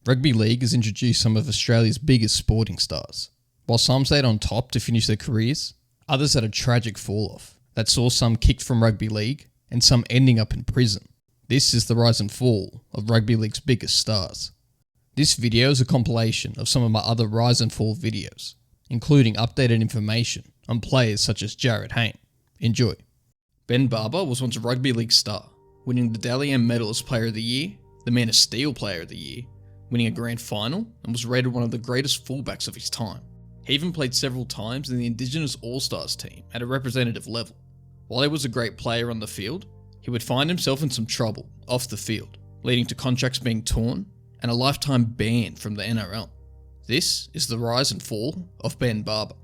Rugby League has introduced some of Australia's biggest sporting stars. While some stayed on top to finish their careers, others had a tragic fall-off that saw some kicked from Rugby League and some ending up in prison. This is the rise and fall of Rugby League's biggest stars. This video is a compilation of some of my other rise and fall videos, including updated information on players such as Jarryd Hayne. Enjoy. Ben Barba was once a Rugby League star, winning the Dally M Medal as Player of the Year, the Man of Steel Player of the Year, winning a grand final, and was rated one of the greatest fullbacks of his time. He even played several times in the Indigenous All-Stars team at a representative level. While he was a great player on the field, he would find himself in some trouble off the field, leading to contracts being torn and a lifetime ban from the NRL. This is the rise and fall of Ben Barba.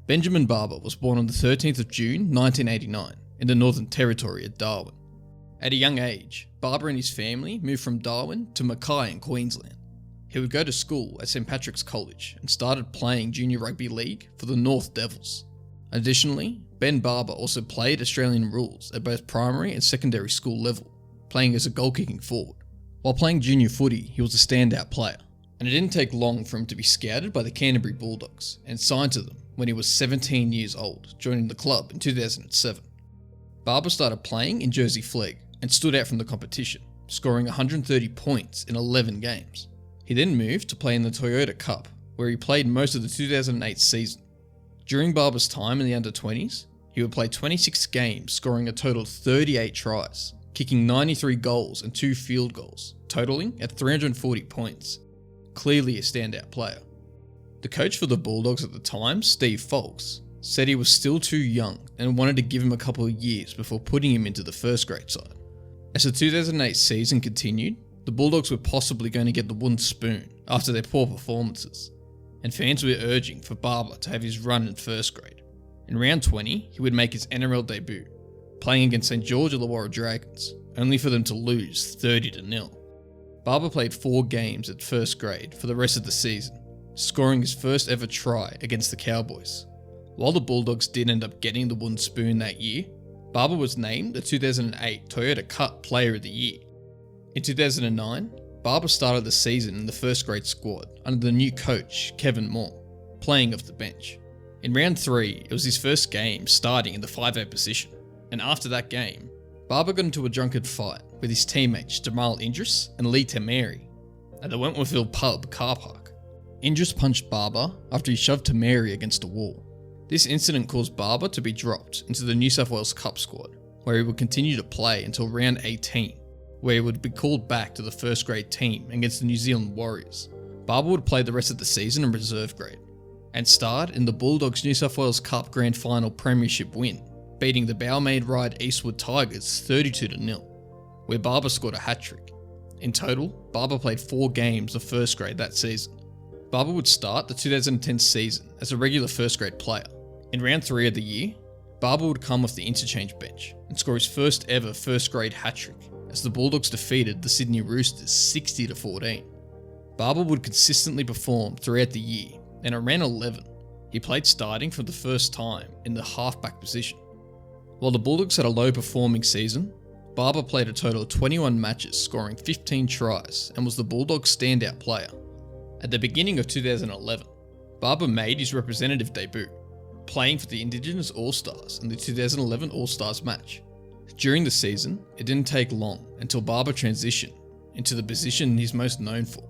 Benjamin Barba was born on the 13th of June 1989 in the Northern Territory at Darwin. At a young age, Barba and his family moved from Darwin to Mackay in Queensland. He would go to school at St Patrick's College and started playing junior rugby league for the North Devils. Additionally, Ben Barba also played Australian rules at both primary and secondary school level, playing as a goal-kicking forward. While playing junior footy, he was a standout player, and it didn't take long for him to be scouted by the Canterbury Bulldogs and signed to them when he was 17 years old, joining the club in 2007. Barba started playing in Jersey Flegg and stood out from the competition, scoring 130 points in 11 games. He then moved to play in the Toyota Cup, where he played most of the 2008 season. During Barba's time in the under-20s, he would play 26 games, scoring a total of 38 tries, kicking 93 goals and 2 field goals, totaling at 340 points. Clearly a standout player. The coach for the Bulldogs at the time, Steve Folks, said he was still too young and wanted to give him a couple of years before putting him into the first grade side. As the 2008 season continued, the Bulldogs were possibly going to get the wooden spoon after their poor performances, and fans were urging for Barba to have his run in first grade. In round 20, he would make his NRL debut, playing against St George Illawarra Dragons, only for them to lose 30-0. Barba played 4 games at first grade for the rest of the season, scoring his first ever try against the Cowboys. While the Bulldogs did end up getting the wooden spoon that year, Barba was named the 2008 Toyota Cup Player of the Year. In 2009, Barba started the season in the first grade squad under the new coach, Kevin Moore, playing off the bench. In round 3, it was his first game starting in the 5'8" position, and after that game, Barba got into a drunken fight with his teammates Jamal Indris and Lee Tameri at the Wentworthville pub car park. Indris punched Barba after he shoved Tameri against a wall. This incident caused Barba to be dropped into the New South Wales Cup squad, where he would continue to play until round 18, where he would be called back to the first grade team against the New Zealand Warriors. Barba would play the rest of the season in reserve grade, and starred in the Bulldogs New South Wales Cup Grand Final Premiership win, beating the Balmain Ride Eastwood Tigers 32-0, where Barba scored a hat-trick. In total, Barba played 4 games of first grade that season. Barba would start the 2010 season as a regular first grade player. In round 3 of the year, Barba would come off the interchange bench and score his first ever first grade hat-trick as the Bulldogs defeated the Sydney Roosters 60-14. Barba would consistently perform throughout the year, and at round 11, he played starting for the first time in the halfback position. While the Bulldogs had a low performing season, Barba played a total of 21 matches, scoring 15 tries, and was the Bulldogs' standout player. At the beginning of 2011, Barba made his representative debut, playing for the Indigenous All-Stars in the 2011 All-Stars match. During the season, it didn't take long until Barba transitioned into the position he's most known for,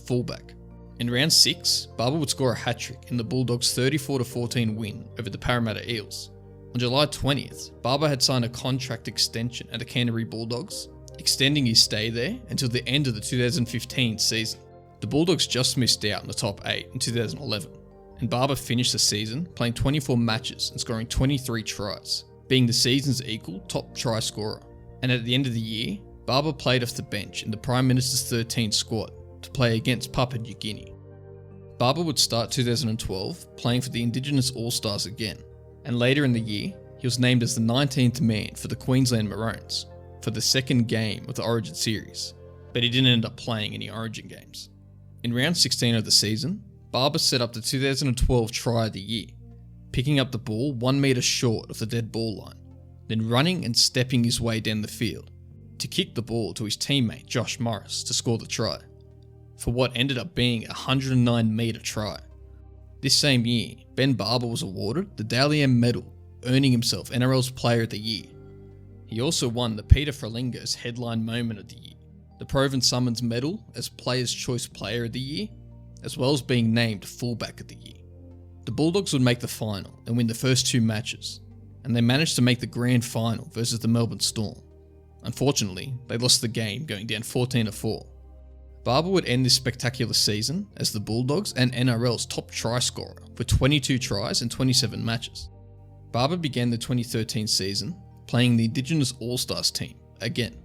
fullback. In round 6, Barba would score a hat-trick in the Bulldogs' 34-14 win over the Parramatta Eels. On July 20th, Barba had signed a contract extension at the Canterbury Bulldogs, extending his stay there until the end of the 2015 season. The Bulldogs just missed out in the top 8 in 2011, and Barba finished the season playing 24 matches and scoring 23 tries, being the season's equal top try scorer. And at the end of the year, Barba played off the bench in the Prime Minister's 13 squad to play against Papua New Guinea. Barba would start 2012 playing for the Indigenous All-Stars again, and later in the year, he was named as the 19th man for the Queensland Maroons for the second game of the Origin series, but he didn't end up playing any Origin games. In round 16 of the season, Barba set up the 2012 try of the year, picking up the ball 1 metre short of the dead ball line, then running and stepping his way down the field to kick the ball to his teammate Josh Morris to score the try. for what ended up being a 109-metre try. This same year, Ben Barba was awarded the Dally M Medal, earning himself NRL's Player of the Year. He also won the Peter Frolinger's Headline Moment of the Year, the Proven Summons Medal as Player's Choice Player of the Year, as well as being named Fullback of the Year. The Bulldogs would make the final and win the first 2 matches, and they managed to make the grand final versus the Melbourne Storm. Unfortunately, they lost the game, going down 14-4. Barba would end this spectacular season as the Bulldogs and NRL's top try scorer with 22 tries in 27 matches. Barba began the 2013 season playing the Indigenous All-Stars team again,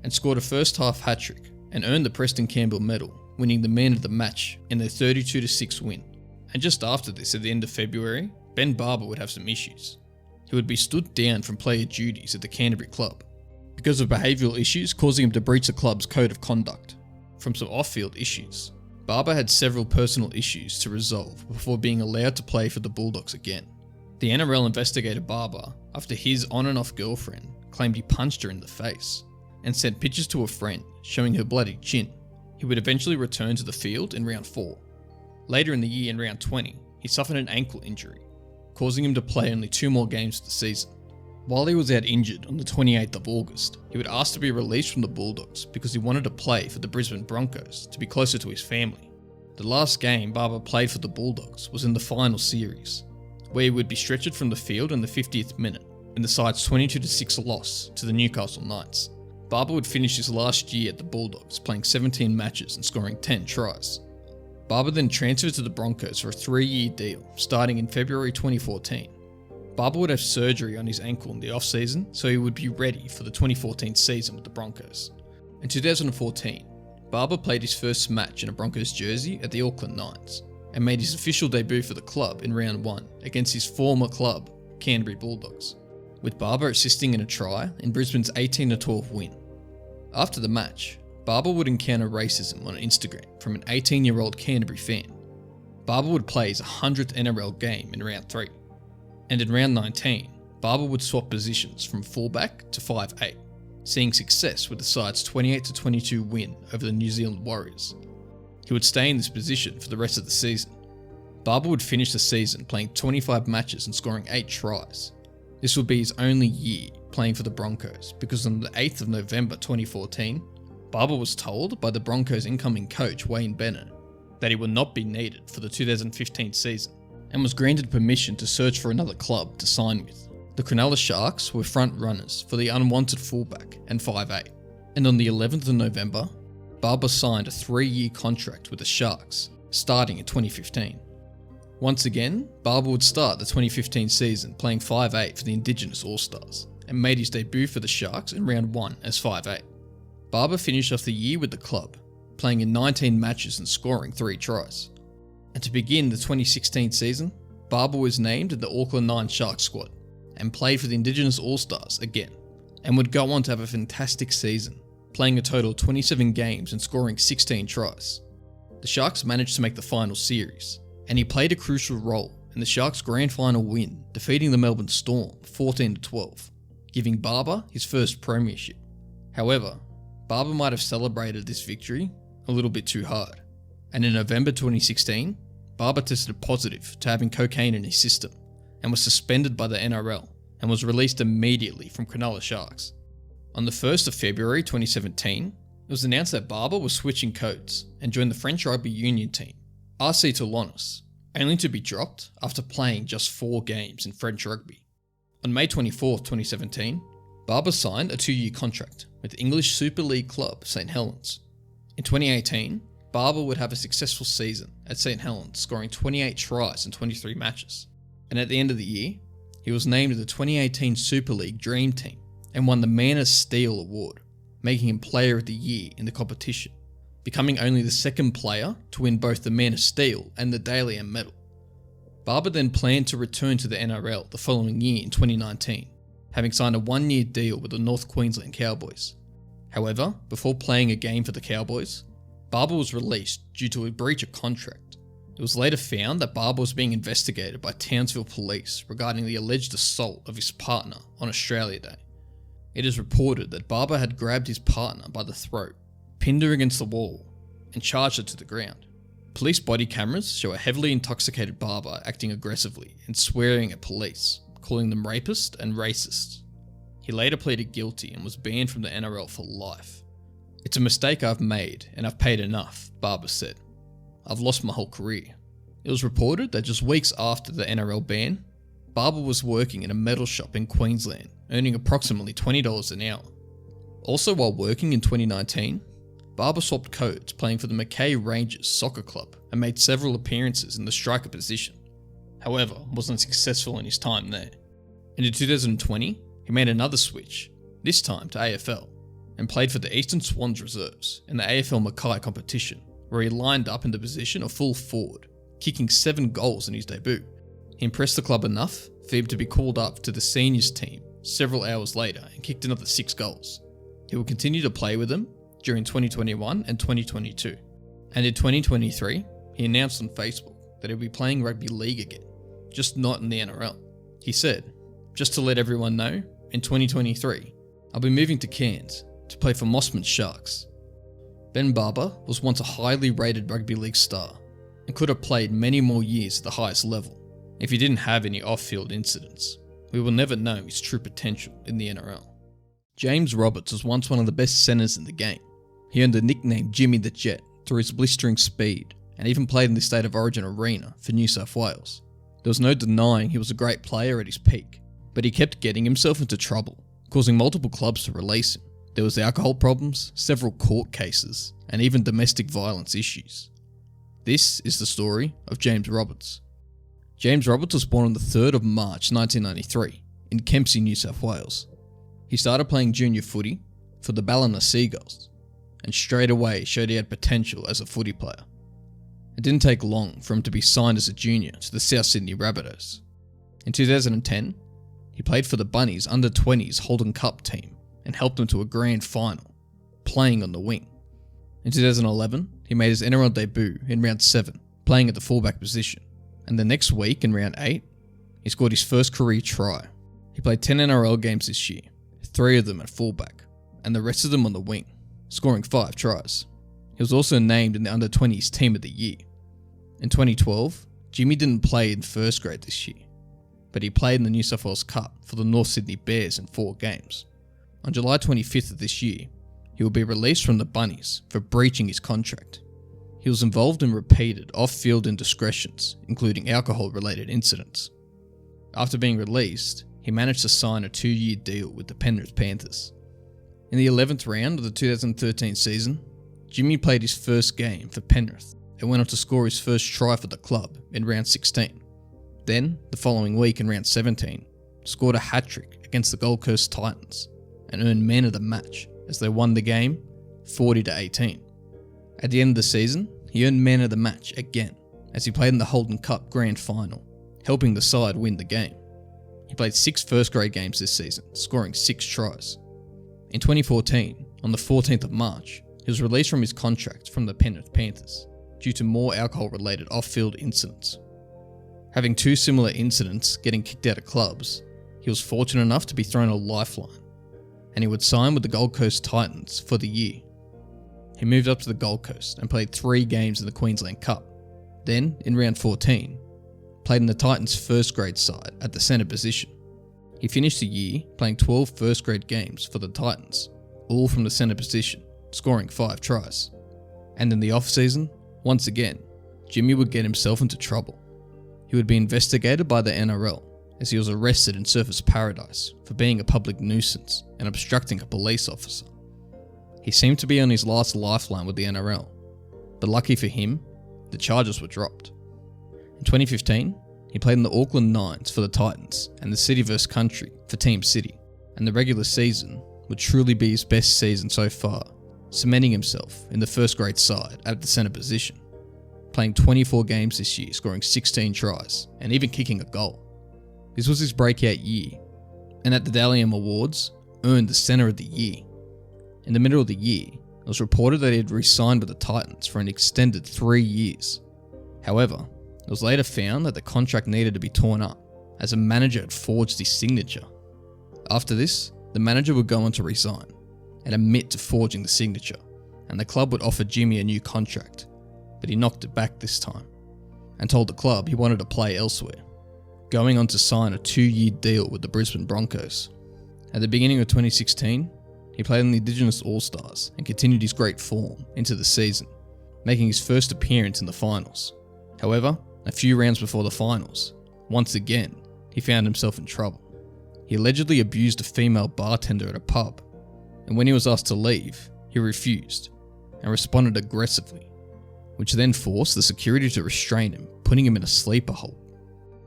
and scored a first half hat-trick and earned the Preston Campbell medal, winning the man of the match in their 32-6 win. And just after this, at the end of February, Ben Barba would have some issues. He would be stood down from player duties at the Canterbury club because of behavioural issues causing him to breach the club's code of conduct. From some off-field issues, Barba had several personal issues to resolve before being allowed to play for the Bulldogs again. The NRL investigated Barba after his on and off girlfriend claimed he punched her in the face and sent pictures to a friend showing her bloody chin. He would eventually return to the field in round 4. Later in the year, in round 20, he suffered an ankle injury, causing him to play only 2 more games of the season. While he was out injured on the 28th of August, he would ask to be released from the Bulldogs because he wanted to play for the Brisbane Broncos to be closer to his family. The last game Barba played for the Bulldogs was in the final series, where he would be stretchered from the field in the 50th minute in the side's 22-6 loss to the Newcastle Knights. Barba would finish his last year at the Bulldogs playing 17 matches and scoring 10 tries. Barba then transferred to the Broncos for a 3-year deal starting in February 2014. Barba would have surgery on his ankle in the off-season, so he would be ready for the 2014 season with the Broncos. In 2014, Barba played his first match in a Broncos jersey at the Auckland Knights and made his official debut for the club in round 1 against his former club, Canterbury Bulldogs, with Barba assisting in a try in Brisbane's 18-12 win. After the match, Barba would encounter racism on Instagram from an 18-year-old Canterbury fan. Barba would play his 100th NRL game in round 3. And in round 19, Barba would swap positions from fullback to 5'8", seeing success with the side's 28-22 win over the New Zealand Warriors. He would stay in this position for the rest of the season. Barba would finish the season playing 25 matches and scoring 8 tries. This would be his only year playing for the Broncos because on the 8th of November 2014, Barba was told by the Broncos' incoming coach Wayne Bennett that he would not be needed for the 2015 season, and was granted permission to search for another club to sign with. The Cronulla Sharks were front runners for the unwanted fullback and 5'8", and on the 11th of November, Barba signed a 3-year contract with the Sharks, starting in 2015. Once again, Barba would start the 2015 season playing 5'8" for the Indigenous All-Stars, and made his debut for the Sharks in round 1 as 5'8". Barba finished off the year with the club, playing in 19 matches and scoring 3 tries. And to begin the 2016 season, Barba was named in the Auckland 9 Sharks squad and played for the Indigenous All-Stars again, and would go on to have a fantastic season, playing a total of 27 games and scoring 16 tries. The Sharks managed to make the final series, and he played a crucial role in the Sharks' grand final win, defeating the Melbourne Storm 14-12, giving Barba his first premiership. However, Barba might have celebrated this victory a little bit too hard, and in November 2016, Barba tested positive to having cocaine in his system and was suspended by the NRL and was released immediately from Cronulla Sharks. On the 1st of February 2017, it was announced that Barba was switching codes and joined the French Rugby Union team, RC Toulonnais, only to be dropped after playing just 4 games in French Rugby. On May 24, 2017, Barba signed a 2-year contract with English Super League club St Helens. In 2018, Barba would have a successful season at St Helens, scoring 28 tries in 23 matches. And at the end of the year, he was named to the 2018 Super League Dream Team and won the Man of Steel award, making him Player of the Year in the competition, becoming only the second player to win both the Man of Steel and the Dally M medal. Barba then planned to return to the NRL the following year in 2019, having signed a 1-year deal with the North Queensland Cowboys. However, before playing a game for the Cowboys, Barba was released due to a breach of contract. It was later found that Barba was being investigated by Townsville police regarding the alleged assault of his partner on Australia Day. It is reported that Barba had grabbed his partner by the throat, pinned her against the wall, and charged her to the ground. Police body cameras show a heavily intoxicated Barba acting aggressively and swearing at police, calling them rapist and racist. He later pleaded guilty and was banned from the NRL for life. "It's a mistake I've made and I've paid enough," Barba said. "I've lost my whole career." It was reported that just weeks after the NRL ban, Barba was working in a metal shop in Queensland, earning approximately $20 an hour. Also, while working in 2019, Barba swapped codes playing for the Mackay Rangers soccer club and made several appearances in the striker position. However, wasn't successful in his time there. And in 2020, he made another switch, this time to AFL, and played for the Eastern Swans reserves in the AFL Mackay competition, where he lined up in the position of full forward, kicking 7 goals in his debut. He impressed the club enough for him to be called up to the seniors team several hours later and kicked another 6 goals. He would continue to play with them during 2021 and 2022. And in 2023, he announced on Facebook that he'll be playing rugby league again, just not in the NRL. He said, "Just to let everyone know, in 2023, I'll be moving to Cairns to play for Mossman Sharks." Ben Barba was once a highly rated rugby league star and could have played many more years at the highest level if he didn't have any off-field incidents. We will never know his true potential in the NRL. James Roberts was once one of the best centres in the game. He earned the nickname Jimmy the Jet through his blistering speed and even played in the State of Origin arena for New South Wales. There was no denying he was a great player at his peak, but he kept getting himself into trouble, causing multiple clubs to release him. There was alcohol problems, several court cases, and even domestic violence issues. This is the story of James Roberts. James Roberts was born on the 3rd of March 1993 in Kempsey, New South Wales. He started playing junior footy for the Ballina Seagulls, and straight away showed he had potential as a footy player. It didn't take long for him to be signed as a junior to the South Sydney Rabbitohs. In 2010, he played for the Bunnies under-20s Holden Cup team and helped them to a grand final, playing on the wing. In 2011, he made his NRL debut in round 7, playing at the fullback position, and the next week in round 8, he scored his first career try. He played 10 NRL games this year, 3 of them at fullback, and the rest of them on the wing, scoring 5 tries. He was also named in the under-20s Team of the Year. In 2012, Jimmy didn't play in first grade this year, but he played in the New South Wales Cup for the North Sydney Bears in 4 games. On July 25th of this year, he will be released from the Bunnies for breaching his contract. He was involved in repeated off-field indiscretions, including alcohol-related incidents. After being released, he managed to sign a 2-year deal with the Penrith Panthers. In the 11th round of the 2013 season, Jimmy played his first game for Penrith and went on to score his first try for the club in round 16. Then, the following week in round 17, scored a hat-trick against the Gold Coast Titans and earned man of the match as they won the game 40-18. At the end of the season, he earned man of the match again as he played in the Holden Cup Grand Final, helping the side win the game. He played 6 first grade games this season, scoring 6 tries. In 2014, on the 14th of March, he was released from his contract from the Penrith Panthers due to more alcohol-related off-field incidents. Having 2 similar incidents getting kicked out of clubs, he was fortunate enough to be thrown a lifeline, and he would sign with the Gold Coast Titans for the year. He moved up to the Gold Coast and played 3 games in the Queensland Cup. Then, in round 14, played in the Titans' first grade side at the centre position. He finished the year playing 12 first grade games for the Titans, all from the centre position, scoring 5 tries. And in the off-season, once again, Jimmy would get himself into trouble. He would be investigated by the NRL as he was arrested in Surfers Paradise for being a public nuisance and obstructing a police officer. He seemed to be on his last lifeline with the NRL, but lucky for him, the charges were dropped. In 2015, he played in the Auckland Nines for the Titans and the City vs Country for Team City, and the regular season would truly be his best season so far, cementing himself in the first grade side at the centre position, playing 24 games this year, scoring 16 tries, and even kicking a goal. This was his breakout year, and at the Dally M Awards, earned the Centre of the Year. In the middle of the year, it was reported that he had re-signed with the Titans for an extended 3 years. However, it was later found that the contract needed to be torn up, as a manager had forged his signature. After this, the manager would go on to resign and admit to forging the signature, and and the club would offer Jimmy a new contract, but he knocked it back this time and told the club he wanted to play elsewhere, going on to sign a 2-year deal with the Brisbane Broncos. At the beginning of 2016, he played in the Indigenous All-Stars and continued his great form into the season, making his first appearance in the finals. However, a few rounds before the finals, once again, he found himself in trouble. He allegedly abused a female bartender at a pub, and when he was asked to leave, he refused and responded aggressively, which then forced the security to restrain him, putting him in a sleeper hold.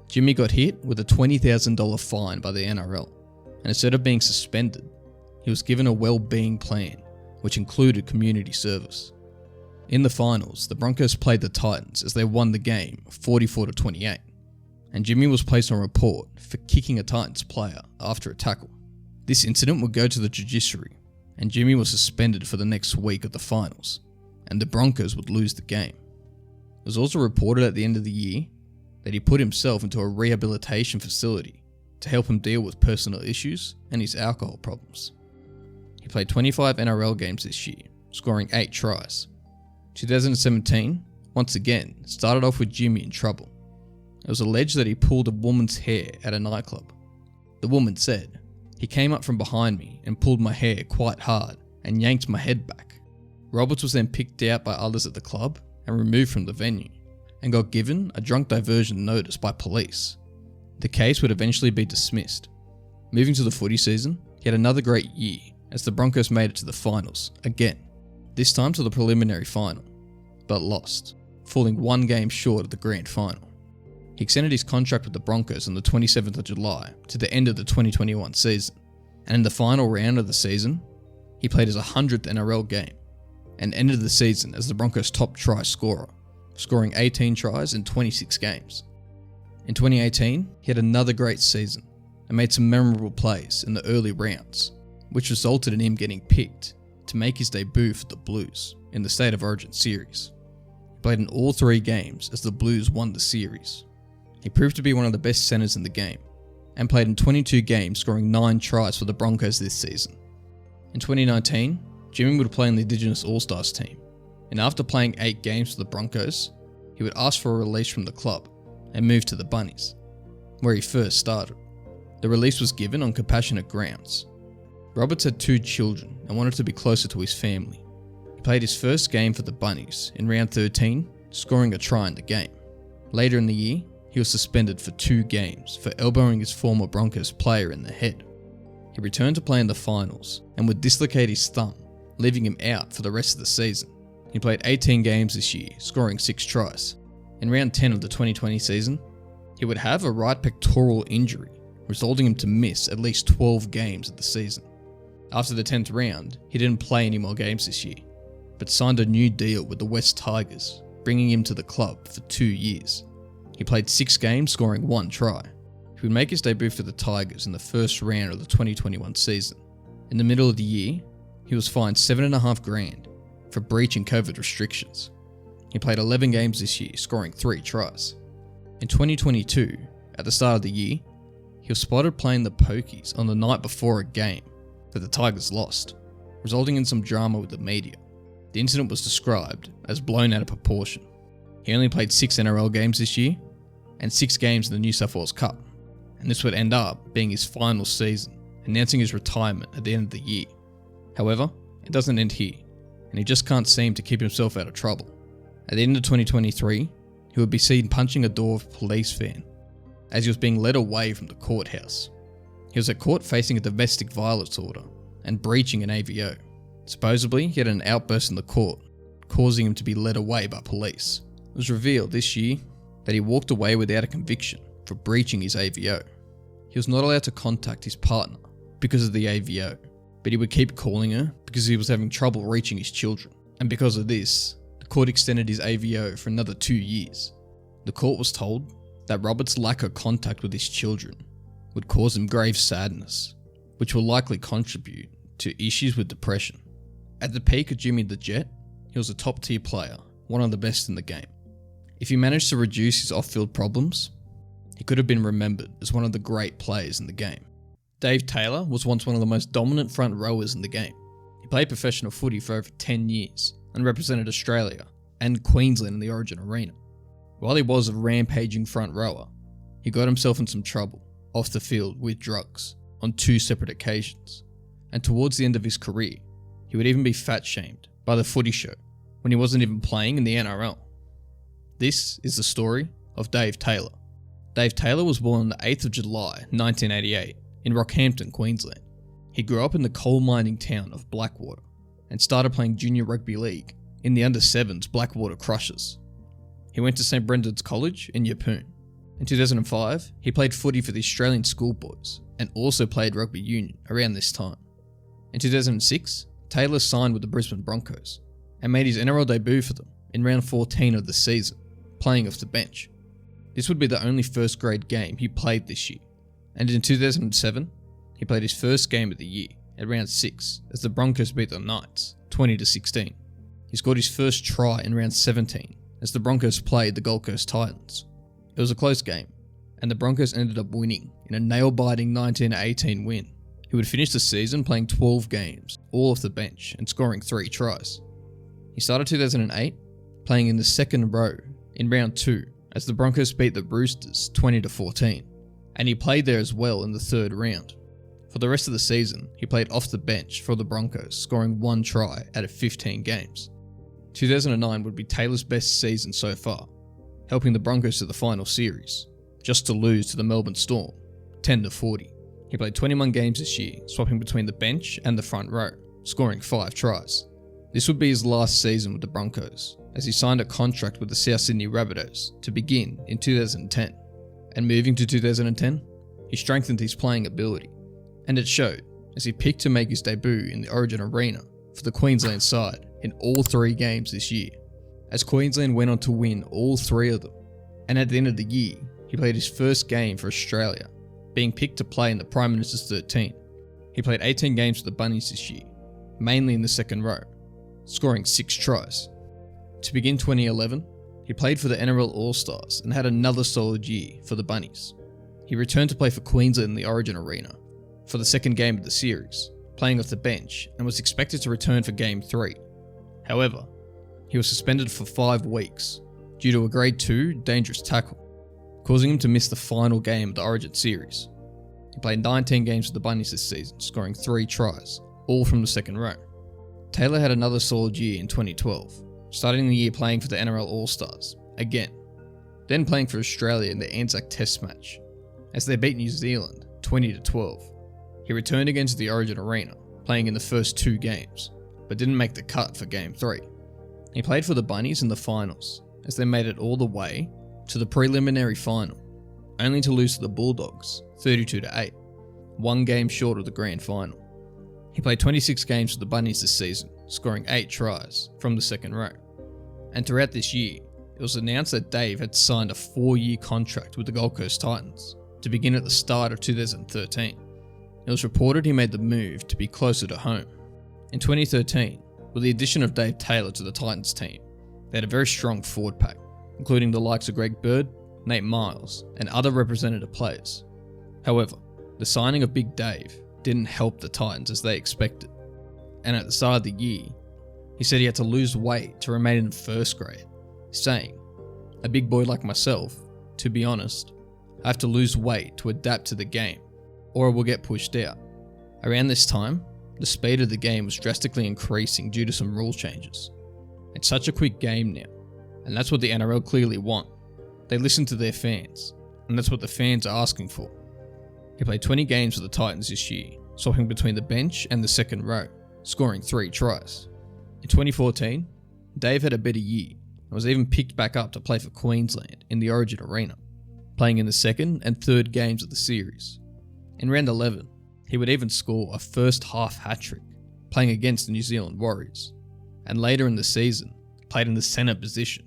Jimmy got hit with a $20,000 fine by the NRL, and instead of being suspended, he was given a well-being plan, which included community service. In the finals, the Broncos played the Titans as they won the game 44-28, and Jimmy was placed on report for kicking a Titans player after a tackle. This incident would go to the judiciary, and Jimmy was suspended for the next week of the finals, and the Broncos would lose the game. It was also reported at the end of the year that he put himself into a rehabilitation facility to help him deal with personal issues and his alcohol problems. He played 25 NRL games this year, scoring 8 tries. 2017, once again, started off with Jimmy in trouble. It was alleged that he pulled a woman's hair at a nightclub. The woman said, "He came up from behind me and pulled my hair quite hard and yanked my head back." Roberts was then picked out by others at the club and removed from the venue, and got given a drunk diversion notice by police. The case would eventually be dismissed. Moving to the footy season, he had another great year as the Broncos made it to the finals again, this time to the preliminary final, but lost, falling 1 game short of the grand final. He extended his contract with the Broncos on the 27th of July to the end of the 2021 season, and in the final round of the season, he played his 100th NRL game and ended the season as the Broncos' top try scorer, scoring 18 tries in 26 games. In 2018, he had another great season and made some memorable plays in the early rounds, which resulted in him getting picked to make his debut for the Blues in the State of Origin series. He played in all 3 games as the Blues won the series. He proved to be one of the best centers in the game and played in 22 games, scoring 9 tries for the Broncos this season. In 2019, Jimmy would play in the Indigenous All-Stars team, and after playing 8 games for the Broncos, he would ask for a release from the club and move to the Bunnies, where he first started. The release was given on compassionate grounds. Roberts had 2 children and wanted to be closer to his family. He played his first game for the Bunnies in round 13, scoring a try in the game. Later in the year, he was suspended for 2 games for elbowing his former Broncos player in the head. He returned to play in the finals and would dislocate his thumb, leaving him out for the rest of the season. He played 18 games this year, scoring 6 tries. In round 10 of the 2020 season, he would have a right pectoral injury, resulting him to miss at least 12 games of the season. After the 10th round, he didn't play any more games this year, but signed a new deal with the West Tigers, bringing him to the club for 2 years. He played 6 games, scoring 1 try. He would make his debut for the Tigers in the first round of the 2021 season. In the middle of the year, he was fined $7,500 for breaching COVID restrictions. He played 11 games this year, scoring 3 tries. In 2022, at the start of the year, he was spotted playing the pokies on the night before a game that the Tigers lost, resulting in some drama with the media. The incident was described as blown out of proportion. He only played 6 NRL games this year and 6 games in the New South Wales Cup, and this would end up being his final season, announcing his retirement at the end of the year. However, it doesn't end here, and he just can't seem to keep himself out of trouble. At the end of 2023, he would be seen punching a door of a police van as he was being led away from the courthouse. He was at court facing a domestic violence order and breaching an AVO. Supposedly, he had an outburst in the court, causing him to be led away by police. It was revealed this year that he walked away without a conviction for breaching his AVO. He was not allowed to contact his partner because of the AVO, but he would keep calling her because he was having trouble reaching his children. And because of this, the court extended his AVO for another 2 years. The court was told that Roberts' lack of contact with his children would cause him grave sadness, which will likely contribute to issues with depression. At the peak of Jimmy the Jet, he was a top tier player, one of the best in the game. If he managed to reduce his off-field problems, he could have been remembered as one of the great players in the game. Dave Taylor was once one of the most dominant front rowers in the game. He He played professional footy for over 10 years and represented Australia and Queensland in the Origin arena. While he was a rampaging front rower, he got himself in some trouble off the field with drugs on 2 separate occasions, and towards the end of his career, he would even be fat-shamed by the Footy Show when he wasn't even playing in the NRL. This is the story of Dave Taylor. Dave Taylor was born on the 8th of July 1988 in Rockhampton, Queensland. He grew up in the coal mining town of Blackwater and started playing junior rugby league in the under-7s Blackwater Crushers. He went to St Brendan's College in Yeppoon. In 2005, he played footy for the Australian schoolboys and also played rugby union around this time. In 2006, Taylor signed with the Brisbane Broncos and made his NRL debut for them in round 14 of the season, playing off the bench. This would be the only first grade game he played this year, and in 2007, he played his first game of the year at round 6 as the Broncos beat the Knights 20-16. He scored his first try in round 17 as the Broncos played the Gold Coast Titans. It was a close game, and the Broncos ended up winning in a nail-biting 19-18 win. He would finish the season playing 12 games, all off the bench, and scoring 3 tries. He started 2008, playing in the second row in round 2 as the Broncos beat the Roosters 20-14, and he played there as well in the third round. For the rest of the season, he played off the bench for the Broncos, scoring 1 try out of 15 games. 2009 would be Taylor's best season so far, helping the Broncos to the final series, just to lose to the Melbourne Storm, 10-40. He played 21 games this year, swapping between the bench and the front row, scoring 5 tries. This would be his last season with the Broncos, as he signed a contract with the South Sydney Rabbitohs to begin in 2010. And moving to 2010, he strengthened his playing ability, and it showed as he picked to make his debut in the Origin arena for the Queensland side in all 3 games this year, as Queensland went on to win all 3 of them. And at the end of the year, he played his first game for Australia, being picked to play in the Prime Minister's 13. He played 18 games for the Bunnies this year, mainly in the second row, scoring 6 tries. To begin 2011, he played for the NRL All-Stars and had another solid year for the Bunnies. He returned to play for Queensland in the Origin arena for the second game of the series, playing off the bench, and was expected to return for Game 3. However, he was suspended for 5 weeks due to a Grade 2 dangerous tackle, causing him to miss the final game of the Origin series. He played 19 games for the Bunnies this season, scoring 3 tries, all from the second row. Taylor had another solid year in 2012, starting the year playing for the NRL All-Stars, again, then playing for Australia in the Anzac Test match, as they beat New Zealand 20-12. He returned against the Origin arena, playing in the first 2 games, but didn't make the cut for Game 3. He played for the Bunnies in the finals, as they made it all the way to the preliminary final, only to lose to the Bulldogs 32-8, 1 game short of the grand final. He played 26 games for the Bunnies this season, scoring 8 tries from the second row. And throughout this year, it was announced that Dave had signed a 4-year contract with the Gold Coast Titans to begin at the start of 2013. It was reported he made the move to be closer to home. In 2013, with the addition of Dave Taylor to the Titans team, they had a very strong forward pack, including the likes of Greg Bird, Nate Miles, and other representative players. However, the signing of Big Dave didn't help the Titans as they expected, and at the start of the year, he said he had to lose weight to remain in first grade, saying, "A big boy like myself, to be honest, I have to lose weight to adapt to the game, or I will get pushed out." Around this time, the speed of the game was drastically increasing due to some rule changes. It's such a quick game now, and that's what the NRL clearly want. They listen to their fans, and that's what the fans are asking for. He played 20 games for the Titans this year, swapping between the bench and the second row, scoring 3 tries. In 2014, Dave had a better year and was even picked back up to play for Queensland in the Origin arena, playing in the second and third games of the series. In round 11, he would even score a first half hat-trick, playing against the New Zealand Warriors, and later in the season, played in the centre position.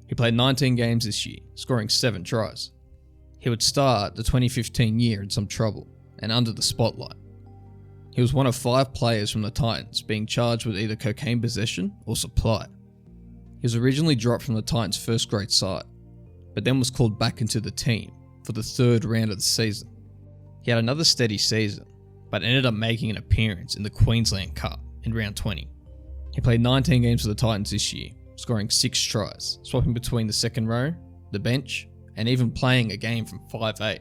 He played 19 games this year, scoring 7 tries. He would start the 2015 year in some trouble and under the spotlight. He was one of 5 players from the Titans being charged with either cocaine possession or supply. He was originally dropped from the Titans' first grade side, but then was called back into the team for the 3rd round of the season. He had another steady season, but ended up making an appearance in the Queensland Cup in round 20. He played 19 games for the Titans this year, scoring 6 tries, swapping between the second row, the bench, and even playing a game from 5'8".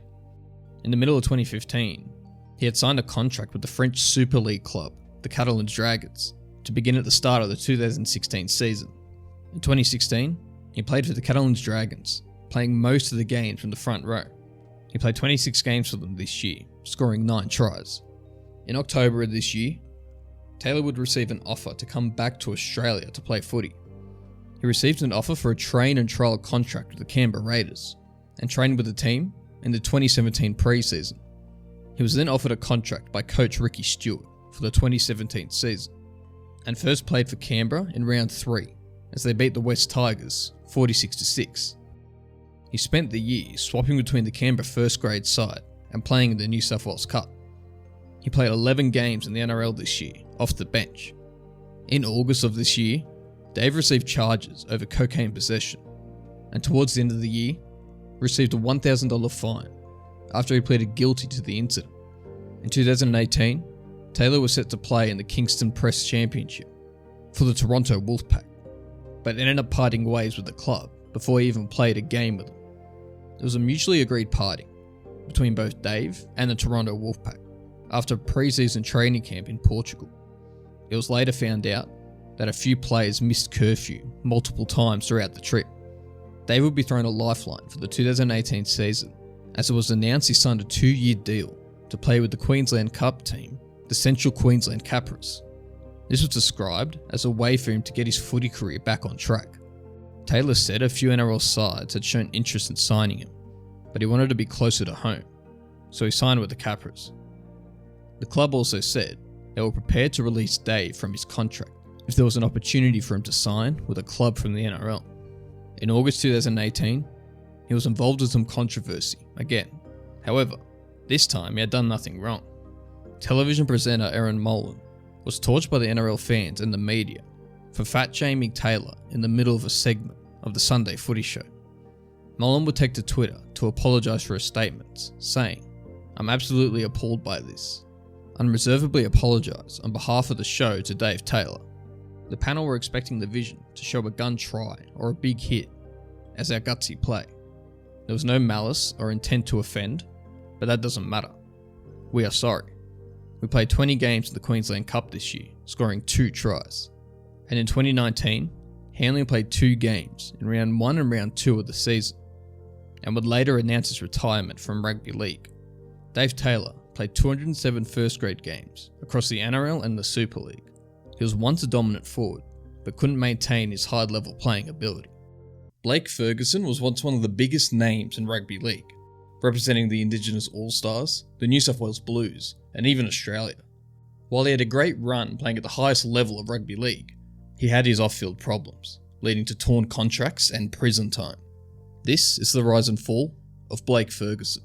In the middle of 2015, he had signed a contract with the French Super League club, the Catalan Dragons, to begin at the start of the 2016 season. In 2016, he played for the Catalan Dragons, playing most of the games from the front row. He played 26 games for them this year, scoring 9 tries. In October of this year, Taylor would receive an offer to come back to Australia to play footy. He received an offer for a train and trial contract with the Canberra Raiders, and trained with the team in the 2017 pre-season. He was then offered a contract by coach Ricky Stewart for the 2017 season, and first played for Canberra in round 3 as they beat the West Tigers 46-6. He spent the year swapping between the Canberra first grade side and playing in the New South Wales Cup. He played 11 games in the NRL this year, off the bench. In August of this year, Dave received charges over cocaine possession, and towards the end of the year, received a $1,000 fine after he pleaded guilty to the incident. In 2018, Taylor was set to play in the Kingston Press Championship for the Toronto Wolfpack, but ended up parting ways with the club before he even played a game with them. It was a mutually agreed parting between both Dave and the Toronto Wolfpack after a pre-season training camp in Portugal. It was later found out that a few players missed curfew multiple times throughout the trip. Dave would be thrown a lifeline for the 2018 season, as it was announced he signed a 2-year deal to play with the Queensland Cup team, the Central Queensland Capras. This was described as a way for him to get his footy career back on track. Taylor said a few NRL sides had shown interest in signing him, but he wanted to be closer to home, so he signed with the Capras. The club also said they were prepared to release Dave from his contract if there was an opportunity for him to sign with a club from the NRL. In August 2018, he was involved in some controversy again. However, this time he had done nothing wrong. Television presenter Aaron Molan was torched by the NRL fans and the media for fat-shaming Taylor in the middle of a segment of the Sunday Footy Show. Molan would take to Twitter to apologise for his statements, saying, "I'm absolutely appalled by this. Unreservedly apologise on behalf of the show to Dave Taylor. The panel were expecting the vision to show a gun try or a big hit as our gutsy play. There was no malice or intent to offend, but that doesn't matter. We are sorry. We played 20 games in the Queensland Cup this year, scoring 2 tries. And in 2019, he only played 2 games in round 1 and round 2 of the season, and would later announce his retirement from rugby league. Dave Taylor played 207 first grade games across the NRL and the Super League. He was once a dominant forward, but couldn't maintain his high level playing ability." Blake Ferguson was once one of the biggest names in rugby league, representing the Indigenous All-Stars, the New South Wales Blues, and even Australia. While he had a great run playing at the highest level of rugby league, he had his off-field problems, leading to torn contracts and prison time. This is the rise and fall of Blake Ferguson.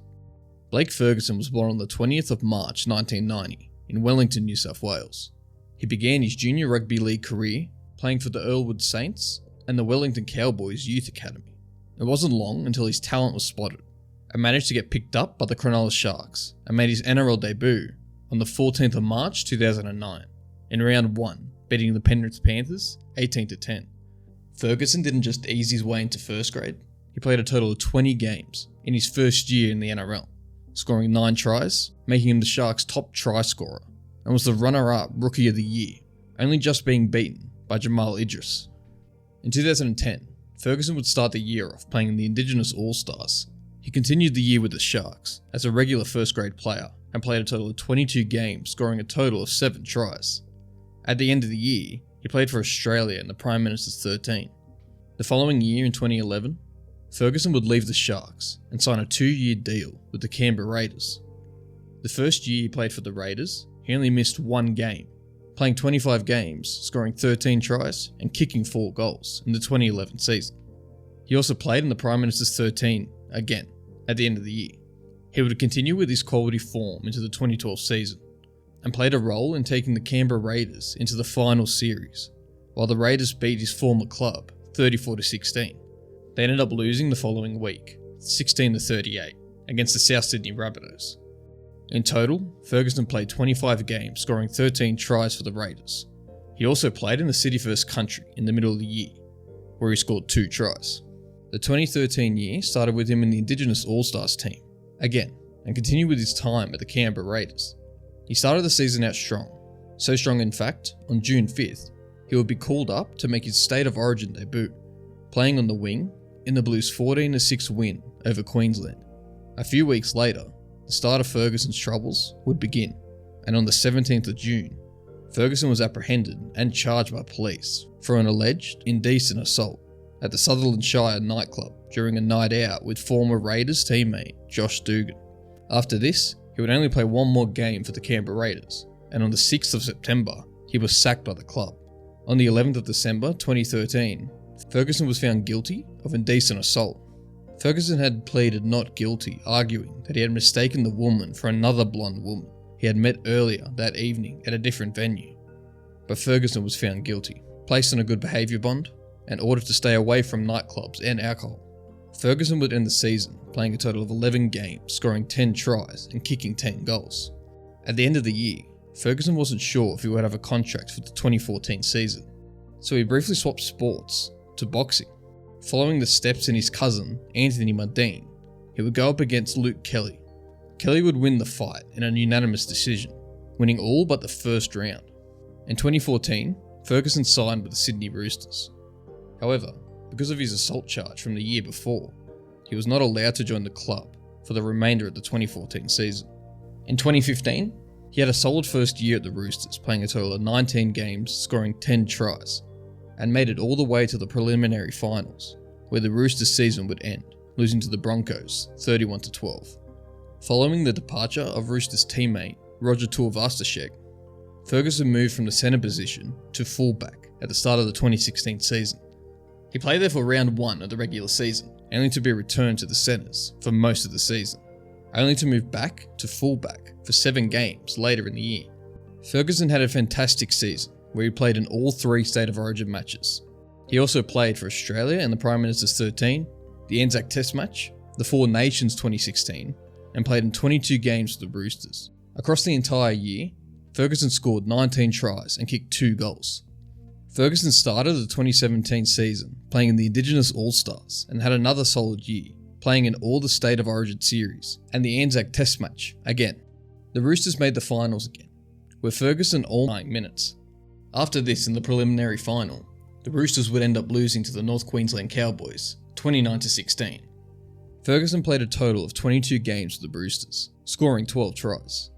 Blake Ferguson was born on the 20th of March 1990 in Wellington, New South Wales. He began his junior rugby league career playing for the Earlwood Saints and the Wellington Cowboys Youth Academy. It wasn't long until his talent was spotted and managed to get picked up by the Cronulla Sharks and made his NRL debut on the 14th of March 2009 in round 1, beating the Penrith Panthers 18-10. Ferguson didn't just ease his way into first grade, he played a total of 20 games in his first year in the NRL, scoring 9 tries, making him the Sharks' top try scorer, and was the runner-up Rookie of the Year, only just being beaten by Jamal Idris. In 2010, Ferguson would start the year off playing in the Indigenous All-Stars. He continued the year with the Sharks as a regular first-grade player and played a total of 22 games, scoring a total of 7 tries. At the end of the year, he played for Australia in the Prime Minister's 13. The following year, in 2011, Ferguson would leave the Sharks and sign a 2-year deal with the Canberra Raiders. The first year he played for the Raiders, he only missed 1 game, playing 25 games, scoring 13 tries and kicking 4 goals in the 2011 season. He also played in the Prime Minister's 13 again at the end of the year. He would continue with his quality form into the 2012 season and played a role in taking the Canberra Raiders into the final series, while the Raiders beat his former club 34-16. They ended up losing the following week, 16-38, against the South Sydney Rabbitohs. In total, Ferguson played 25 games, scoring 13 tries for the Raiders, He also played in the City First country in the middle of the year, where he scored 2 tries. The 2013 year started with him in the Indigenous All-Stars team, again, and continued with his time at the Canberra Raiders. He started the season out strong, so strong in fact, on June 5th, he would be called up to make his State of Origin debut, playing on the wing in the Blues' 14-6 win over Queensland. A few weeks later, the start of Ferguson's troubles would begin, and on the 17th of June, Ferguson was apprehended and charged by police for an alleged indecent assault at the Sutherland Shire nightclub during a night out with former Raiders teammate Josh Dugan. After this, he would only play one more game for the Canberra Raiders, and on the 6th of September, he was sacked by the club. On the 11th of December 2013, Ferguson was found guilty of indecent assault. Ferguson had pleaded not guilty, arguing that he had mistaken the woman for another blonde woman he had met earlier that evening at a different venue. But Ferguson was found guilty, placed on a good behaviour bond, and ordered to stay away from nightclubs and alcohol. Ferguson would end the season playing a total of 11 games, scoring 10 tries and kicking 10 goals. At the end of the year, Ferguson wasn't sure if he would have a contract for the 2014 season, so he briefly swapped sports to boxing. Following the steps in his cousin, Anthony Mundine, he would go up against Luke Kelly. Kelly would win the fight in a unanimous decision, winning all but the first round. In 2014, Ferguson signed with the Sydney Roosters. However, because of his assault charge from the year before, he was not allowed to join the club for the remainder of the 2014 season. In 2015, he had a solid first year at the Roosters, playing a total of 19 games, scoring 10 tries, and made it all the way to the preliminary finals, where the Roosters season would end, losing to the Broncos 31-12. Following the departure of Roosters teammate Roger Tuivasa-Sheck, Ferguson moved from the centre position to fullback at the start of the 2016 season. He played there for round 1 of the regular season, only to be returned to the centres for most of the season, only to move back to fullback for 7 games later in the year. Ferguson had a fantastic season, where he played in all 3 State of Origin matches. He also played for Australia in the Prime Minister's 13, the Anzac Test match, the Four Nations 2016, and played in 22 games for the Roosters. Across the entire year, Ferguson scored 19 tries and kicked 2 goals. Ferguson started the 2017 season playing in the Indigenous All-Stars and had another solid year, playing in all the State of Origin series and the Anzac Test match again. The Roosters made the finals again, where Ferguson all 9 minutes. After this, in the preliminary final, the Roosters would end up losing to the North Queensland Cowboys 29-16. Ferguson played a total of 22 games for the Roosters, scoring 12 tries.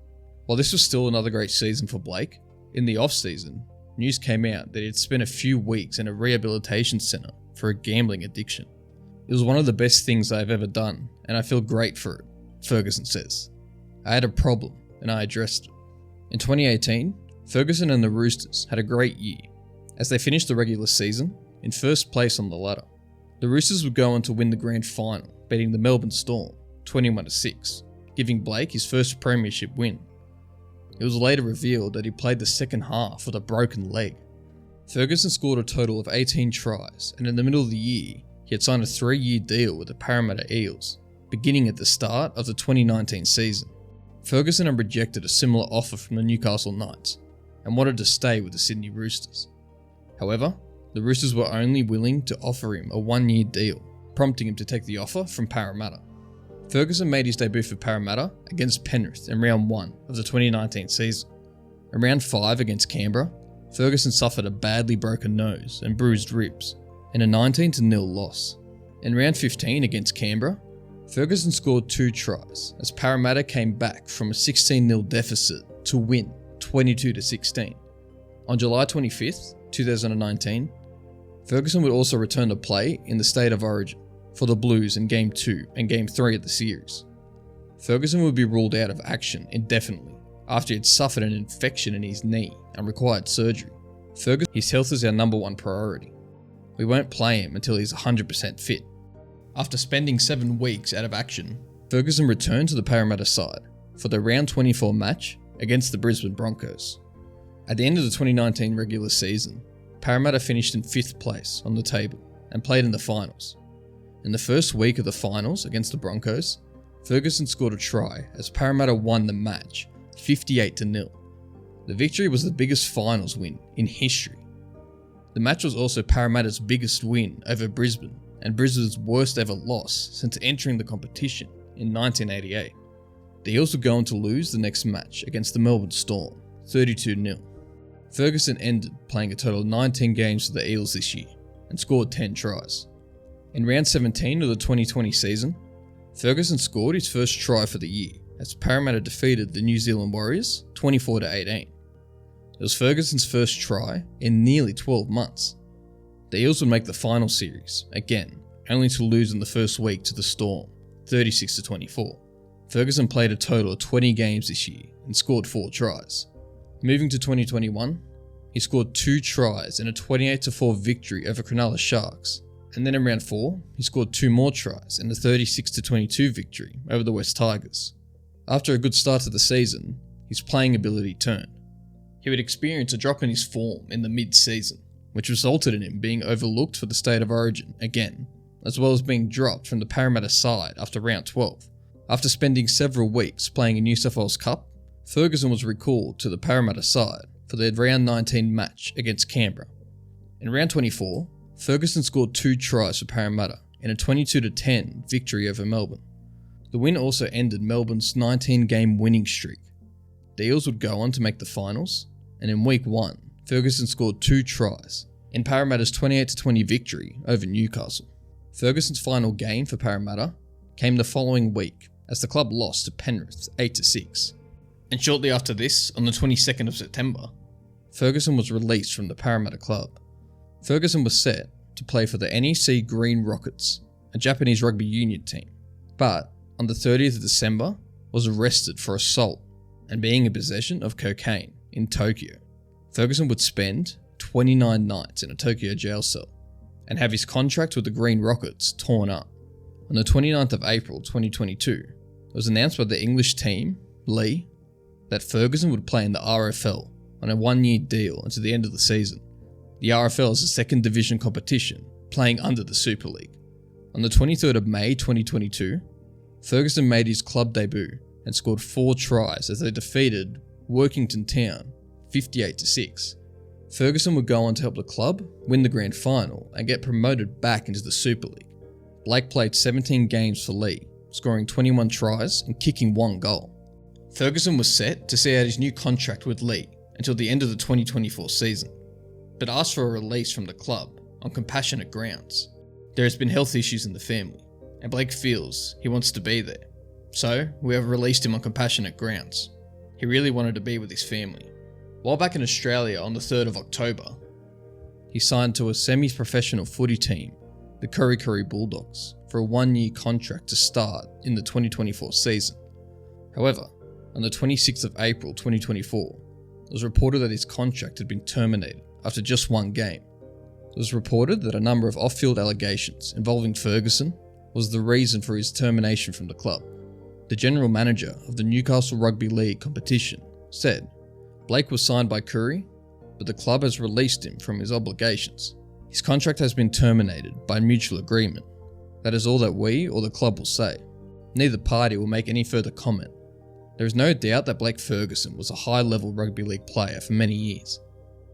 While this was still another great season for Blake, in the off-season, news came out that he had spent a few weeks in a rehabilitation centre for a gambling addiction. It was one of the best things I've ever done, and I feel great for it, Ferguson says. I had a problem, and I addressed it. In 2018, Ferguson and the Roosters had a great year, as they finished the regular season in first place on the ladder. The Roosters would go on to win the grand final, beating the Melbourne Storm 21-6, giving Blake his first premiership win. It was later revealed that he played the second half with a broken leg. Ferguson scored a total of 18 tries, and in the middle of the year, he had signed a 3-year deal with the Parramatta Eels, beginning at the start of the 2019 season. Ferguson had rejected a similar offer from the Newcastle Knights, and wanted to stay with the Sydney Roosters. However, the Roosters were only willing to offer him a 1-year deal, prompting him to take the offer from Parramatta. Ferguson made his debut for Parramatta against Penrith in round 1 of the 2019 season. In round 5 against Canberra, Ferguson suffered a badly broken nose and bruised ribs in a 19-0 loss. In round 15 against Canberra, Ferguson scored 2 tries as Parramatta came back from a 16-0 deficit to win 22-16. On July 25th, 2019, Ferguson would also return to play in the State of Origin for the Blues in Game 2 and Game 3 of the series. Ferguson would be ruled out of action indefinitely after he had suffered an infection in his knee and required surgery. His health is our number 1 priority. We won't play him until he's 100% fit. After spending 7 weeks out of action, Ferguson returned to the Parramatta side for the round 24 match against the Brisbane Broncos. At the end of the 2019 regular season, Parramatta finished in 5th place on the table and played in the finals. In the first week of the finals against the Broncos, Ferguson scored a try as Parramatta won the match 58-0. The victory was the biggest finals win in history. The match was also Parramatta's biggest win over Brisbane and Brisbane's worst ever loss since entering the competition in 1988. The Eels would go on to lose the next match against the Melbourne Storm, 32-0. Ferguson ended playing a total of 19 games for the Eels this year and scored 10 tries. In round 17 of the 2020 season, Ferguson scored his first try for the year as Parramatta defeated the New Zealand Warriors 24-18. It was Ferguson's first try in nearly 12 months. The Eels would make the final series, again, only to lose in the first week to the Storm, 36-24. Ferguson played a total of 20 games this year and scored 4 tries. Moving to 2021, he scored 2 tries in a 28-4 victory over Cronulla Sharks, and then in round 4, he scored 2 more tries in a 36-22 victory over the West Tigers. After a good start to the season, his playing ability turned. He would experience a drop in his form in the mid-season, which resulted in him being overlooked for the State of Origin again, as well as being dropped from the Parramatta side after round 12. After spending several weeks playing in New South Wales Cup, Ferguson was recalled to the Parramatta side for their round 19 match against Canberra. In round 24, Ferguson scored 2 tries for Parramatta in a 22-10 victory over Melbourne. The win also ended Melbourne's 19-game winning streak. The Eels would go on to make the finals, and in week 1, Ferguson scored 2 tries in Parramatta's 28-20 victory over Newcastle. Ferguson's final game for Parramatta came the following week as the club lost to Penrith 8-6. And shortly after this, on the 22nd of September, Ferguson was released from the Parramatta club. Ferguson was set to play for the NEC Green Rockets, a Japanese rugby union team, but on the 30th of December was arrested for assault and being in possession of cocaine in Tokyo. Ferguson would spend 29 nights in a Tokyo jail cell and have his contract with the Green Rockets torn up. On the 29th of April 2022, it was announced by the English team, Lee, that Ferguson would play in the RFL on a 1-year deal until the end of the season. The RFL is a second division competition, playing under the Super League. On the 23rd of May 2022, Ferguson made his club debut and scored 4 tries as they defeated Workington Town 58-6. Ferguson would go on to help the club win the grand final and get promoted back into the Super League. Blake played 17 games for Lee, scoring 21 tries and kicking 1 goal. Ferguson was set to see out his new contract with Lee until the end of the 2024 season, but asked for a release from the club on compassionate grounds. There has been health issues in the family, and Blake feels he wants to be there. So, we have released him on compassionate grounds. He really wanted to be with his family. While back in Australia on the 3rd of October, he signed to a semi-professional footy team, the Kurri Kurri Bulldogs, for a 1-year contract to start in the 2024 season. However, on the 26th of April 2024, it was reported that his contract had been terminated after just 1 game. It was reported that a number of off-field allegations involving Ferguson was the reason for his termination from the club. The general manager of the Newcastle Rugby League competition said, "Blake was signed by Kurri, but the club has released him from his obligations. His contract has been terminated by mutual agreement. That is all that we or the club will say. Neither party will make any further comment." There is no doubt that Blake Ferguson was a high-level rugby league player for many years.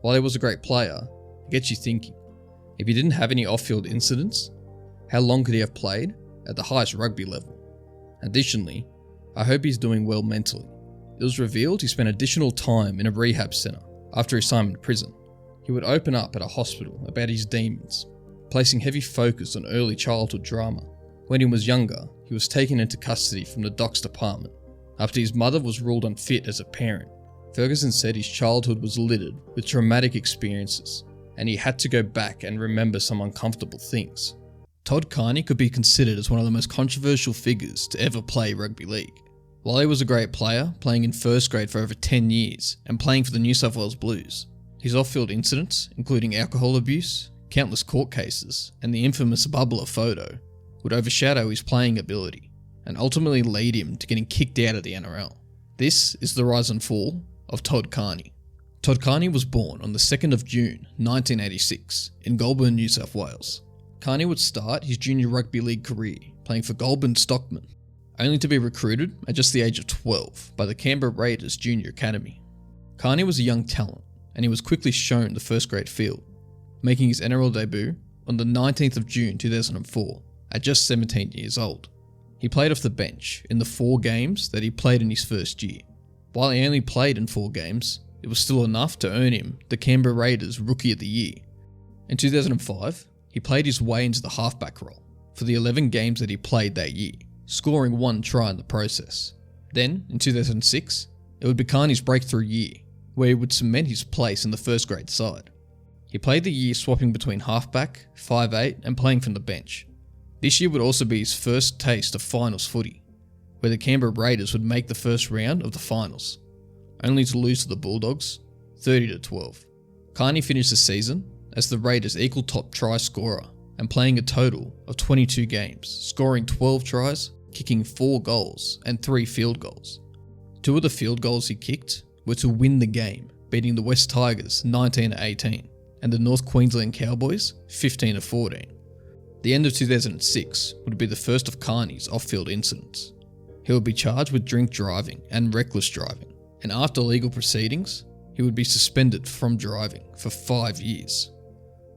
While he was a great player, it gets you thinking, if he didn't have any off-field incidents, how long could he have played at the highest rugby level? Additionally, I hope he's doing well mentally. It was revealed he spent additional time in a rehab centre after his time in prison. He would open up at a hospital about his demons, placing heavy focus on early childhood drama. When he was younger, he was taken into custody from the Docs Department after his mother was ruled unfit as a parent. Ferguson said his childhood was littered with traumatic experiences, and he had to go back and remember some uncomfortable things. Todd Carney could be considered as one of the most controversial figures to ever play rugby league. While he was a great player, playing in first grade for over 10 years and playing for the New South Wales Blues, his off-field incidents, including alcohol abuse, countless court cases, and the infamous bubbler photo, would overshadow his playing ability and ultimately lead him to getting kicked out of the NRL. This is the rise and fall of Todd Carney. Todd Carney was born on the 2nd of June 1986 in Goulburn, New South Wales. Carney would start his junior rugby league career playing for Goulburn Stockman, only to be recruited at just the age of 12 by the Canberra Raiders Junior Academy. Carney was a young talent, and he was quickly shown the first grade field, making his NRL debut on the 19th of June 2004 at just 17 years old. He played off the bench in the 4 games that he played in his first year. While he only played in 4 games, it was still enough to earn him the Canberra Raiders Rookie of the Year. In 2005, he played his way into the halfback role for the 11 games that he played that year, scoring 1 try in the process. Then, in 2006, it would be Carney's breakthrough year, where he would cement his place in the first grade side. He played the year swapping between halfback, 5'8", and playing from the bench. This year would also be his first taste of finals footy, where the Canberra Raiders would make the first round of the finals, only to lose to the Bulldogs, 30-12. Carney finished the season as the Raiders' equal top try scorer and playing a total of 22 games, scoring 12 tries, kicking 4 goals and 3 field goals. 2 of the field goals he kicked were to win the game, beating the West Tigers 19-18 and the North Queensland Cowboys 15-14. The end of 2006 would be the first of Carney's off-field incidents. He would be charged with drink driving and reckless driving, and after legal proceedings, he would be suspended from driving for 5 years.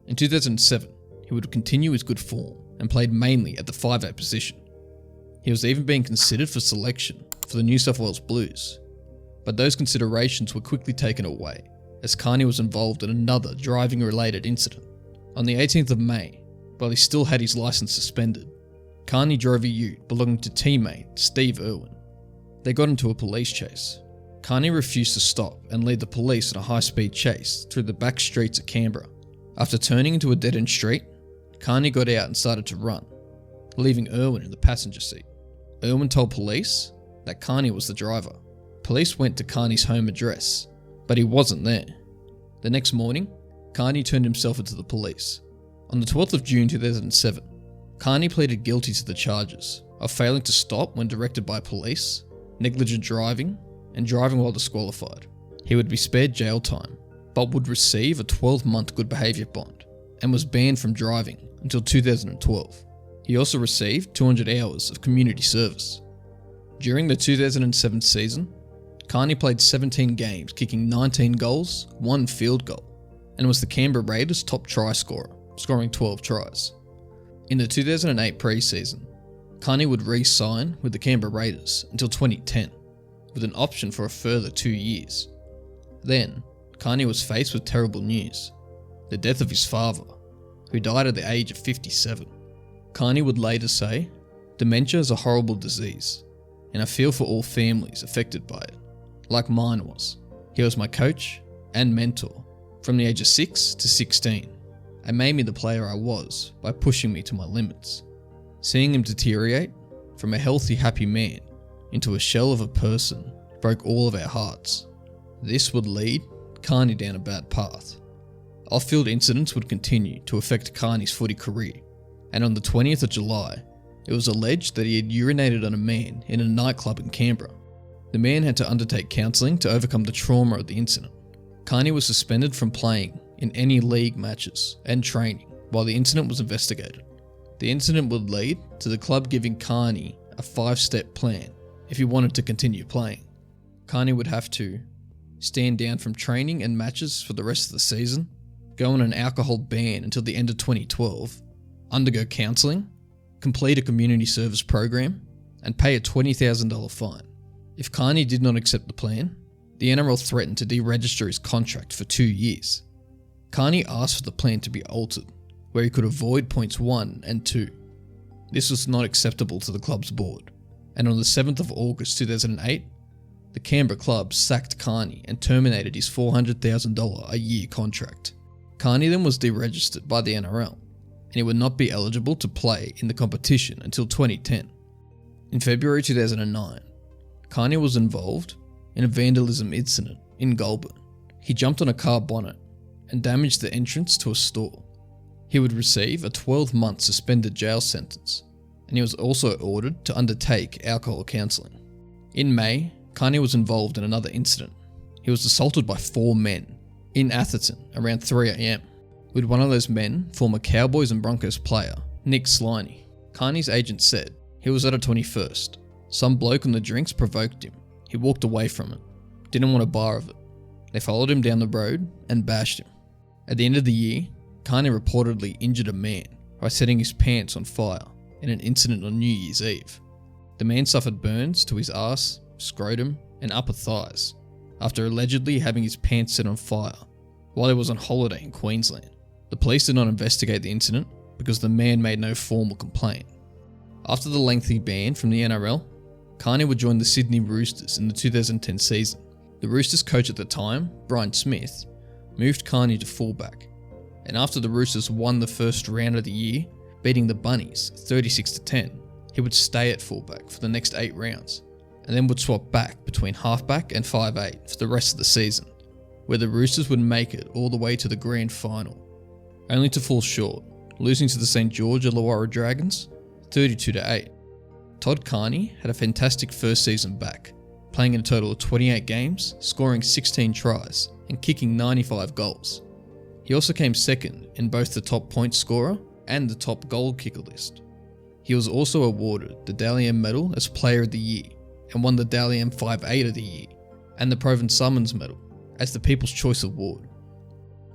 In 2007, he would continue his good form and played mainly at the 5'8" position. He was even being considered for selection for the New South Wales Blues, but those considerations were quickly taken away as Carney was involved in another driving-related incident. On the 18th of May, while he still had his licence suspended, Carney drove a ute belonging to teammate Steve Irwin. They got into a police chase. Carney refused to stop and lead the police in a high-speed chase through the back streets of Canberra. After turning into a dead-end street, Carney got out and started to run, leaving Irwin in the passenger seat. Irwin told police that Carney was the driver. Police went to Carney's home address, but he wasn't there. The next morning, Carney turned himself into the police. On the 12th of June 2007, Carney pleaded guilty to the charges of failing to stop when directed by police, negligent driving, and driving while disqualified. He would be spared jail time, but would receive a 12-month good behaviour bond, and was banned from driving until 2012. He also received 200 hours of community service. During the 2007 season, Carney played 17 games, kicking 19 goals, 1 field goal, and was the Canberra Raiders' top try scorer, scoring 12 tries. In the 2008 pre-season, Carney would re-sign with the Canberra Raiders until 2010, with an option for a further 2 years. Then, Carney was faced with terrible news: the death of his father, who died at the age of 57. Carney would later say, "Dementia is a horrible disease, and I feel for all families affected by it, like mine was. He was my coach and mentor from the age of 6 to 16. and made me the player I was by pushing me to my limits. Seeing him deteriorate from a healthy, happy man into a shell of a person broke all of our hearts. This would lead Carney down a bad path. Off-field incidents would continue to affect Carney's footy career, and on the 20th of July, it was alleged that he had urinated on a man in a nightclub in Canberra. The man had to undertake counselling to overcome the trauma of the incident. Carney was suspended from playing in any league matches and training while the incident was investigated. The incident would lead to the club giving Carney a 5-step plan if he wanted to continue playing. Carney would have to stand down from training and matches for the rest of the season, go on an alcohol ban until the end of 2012, undergo counselling, complete a community service program, and pay a $20,000 fine. If Carney did not accept the plan, the NRL threatened to deregister his contract for 2 years. Carney asked for the plan to be altered, where he could avoid points 1 and 2. This was not acceptable to the club's board, and on the 7th of August 2008, the Canberra club sacked Carney and terminated his $400,000 a year contract. Carney then was deregistered by the NRL, and he would not be eligible to play in the competition until 2010. In February 2009, Carney was involved in a vandalism incident in Goulburn. He jumped on a car bonnet and damaged the entrance to a store. He would receive a 12-month suspended jail sentence, and he was also ordered to undertake alcohol counselling. In May, Carney was involved in another incident. He was assaulted by 4 men in Atherton around 3 a.m, with one of those men former Cowboys and Broncos player Nick Sliney. Carney's agent said he was at a 21st. Some bloke on the drinks provoked him. He walked away from it, didn't want a bar of it. They followed him down the road and bashed him. At the end of the year, Carney reportedly injured a man by setting his pants on fire in an incident on New Year's Eve. The man suffered burns to his arse, scrotum, and upper thighs after allegedly having his pants set on fire while he was on holiday in Queensland. The police did not investigate the incident because the man made no formal complaint. After the lengthy ban from the NRL, Carney would join the Sydney Roosters in the 2010 season. The Roosters coach at the time, Brian Smith, moved Carney to fullback, and after the Roosters won the first round of the year, beating the Bunnies 36-10, he would stay at fullback for the next 8 rounds, and then would swap back between halfback and 5'8" for the rest of the season, where the Roosters would make it all the way to the grand final, only to fall short, losing to the St George Illawarra Dragons 32-8. Todd Carney had a fantastic first season back, playing in a total of 28 games, scoring 16 tries, and kicking 95 goals. He also came second in both the top point scorer and the top goal kicker list. He was also awarded the Dally M Medal as Player of the Year, and won the Dally M 5'8" of the Year, and the Proven Summons Medal as the People's Choice Award.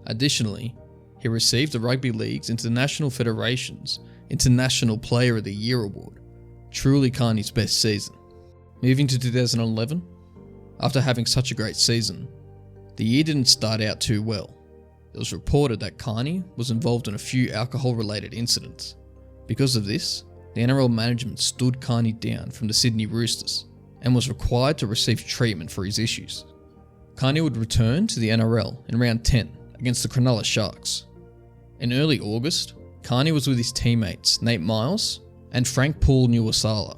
Additionally, he received the Rugby League's International Federation's International Player of the Year Award, truly Carney's best season. Moving to 2011, after having such a great season, the year didn't start out too well. It was reported that Carney was involved in a few alcohol-related incidents. Because of this, the NRL management stood Carney down from the Sydney Roosters and was required to receive treatment for his issues. Carney would return to the NRL in round 10 against the Cronulla Sharks. In early August, Carney was with his teammates Nate Miles and Frank Paul Nuwasala.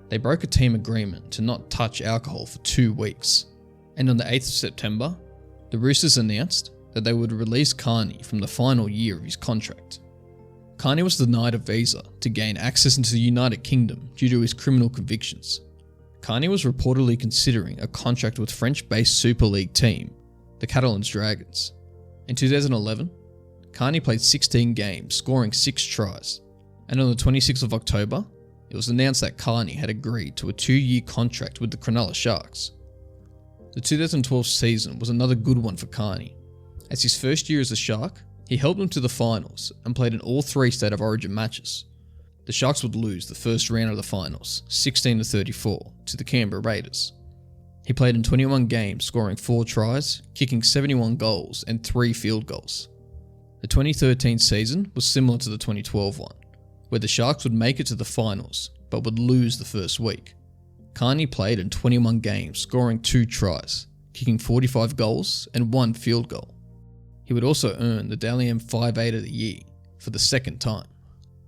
They broke a team agreement to not touch alcohol for 2 weeks, and on the 8th of September, the Roosters announced that they would release Carney from the final year of his contract. Carney was denied a visa to gain access into the United Kingdom due to his criminal convictions. Carney was reportedly considering a contract with French-based Super League team, the Catalans Dragons. In 2011, Carney played 16 games, scoring 6 tries, and on the 26th of October, it was announced that Carney had agreed to a 2-year contract with the Cronulla Sharks. The 2012 season was another good one for Carney. As his first year as a Shark, he helped them to the finals and played in all 3 State of Origin matches. The Sharks would lose the first round of the finals, 16-34, to the Canberra Raiders. He played in 21 games, scoring 4 tries, kicking 71 goals and 3 field goals. The 2013 season was similar to the 2012 one, where the Sharks would make it to the finals, but would lose the first week. Carney played in 21 games, scoring 2 tries, kicking 45 goals and 1 field goal. He would also earn the Dally M 5'8" of the Year for the second time.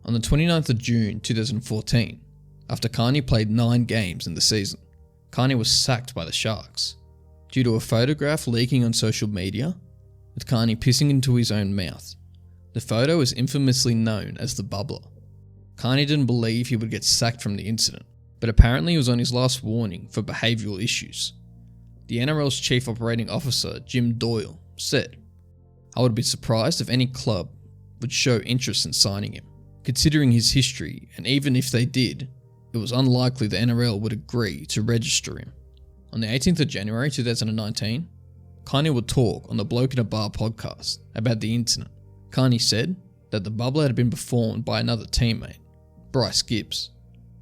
On the 29th of June 2014, after Carney played 9 games in the season, Carney was sacked by the Sharks due to a photograph leaking on social media with Carney pissing into his own mouth. The photo is infamously known as the bubbler. Carney didn't believe he would get sacked from the incident, but apparently it was on his last warning for behavioural issues. The NRL's Chief Operating Officer, Jim Doyle, said, "I would be surprised if any club would show interest in signing him. Considering his history, and even if they did, it was unlikely the NRL would agree to register him." On the 18th of January 2019, Carney would talk on the Bloke in a Bar podcast about the incident. Carney said that the bubbler had been performed by another teammate, Bryce Gibbs.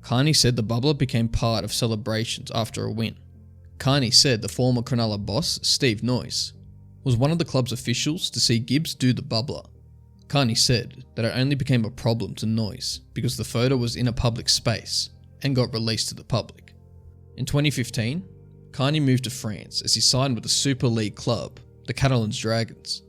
Carney said the bubbler became part of celebrations after a win. Carney said the former Cronulla boss, Steve Noyce, was one of the club's officials to see Gibbs do the bubbler. Carney said that it only became a problem to Noyce because the photo was in a public space and got released to the public. In 2015, Carney moved to France as he signed with the Super League club, the Catalans Dragons.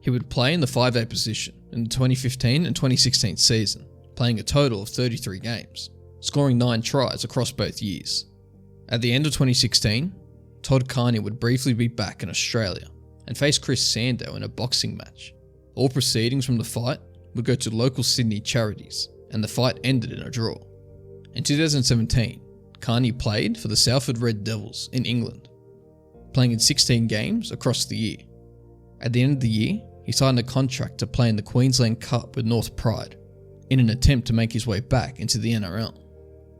He would play in the 5'8" position in the 2015 and 2016 season, playing a total of 33 games, scoring 9 tries across both years. At the end of 2016, Todd Carney would briefly be back in Australia and face Chris Sandow in a boxing match. All proceedings from the fight would go to local Sydney charities, and the fight ended in a draw. In 2017, Carney played for the Salford Red Devils in England, playing in 16 games across the year. At the end of the year, he signed a contract to play in the Queensland Cup with North Pride, in an attempt to make his way back into the NRL.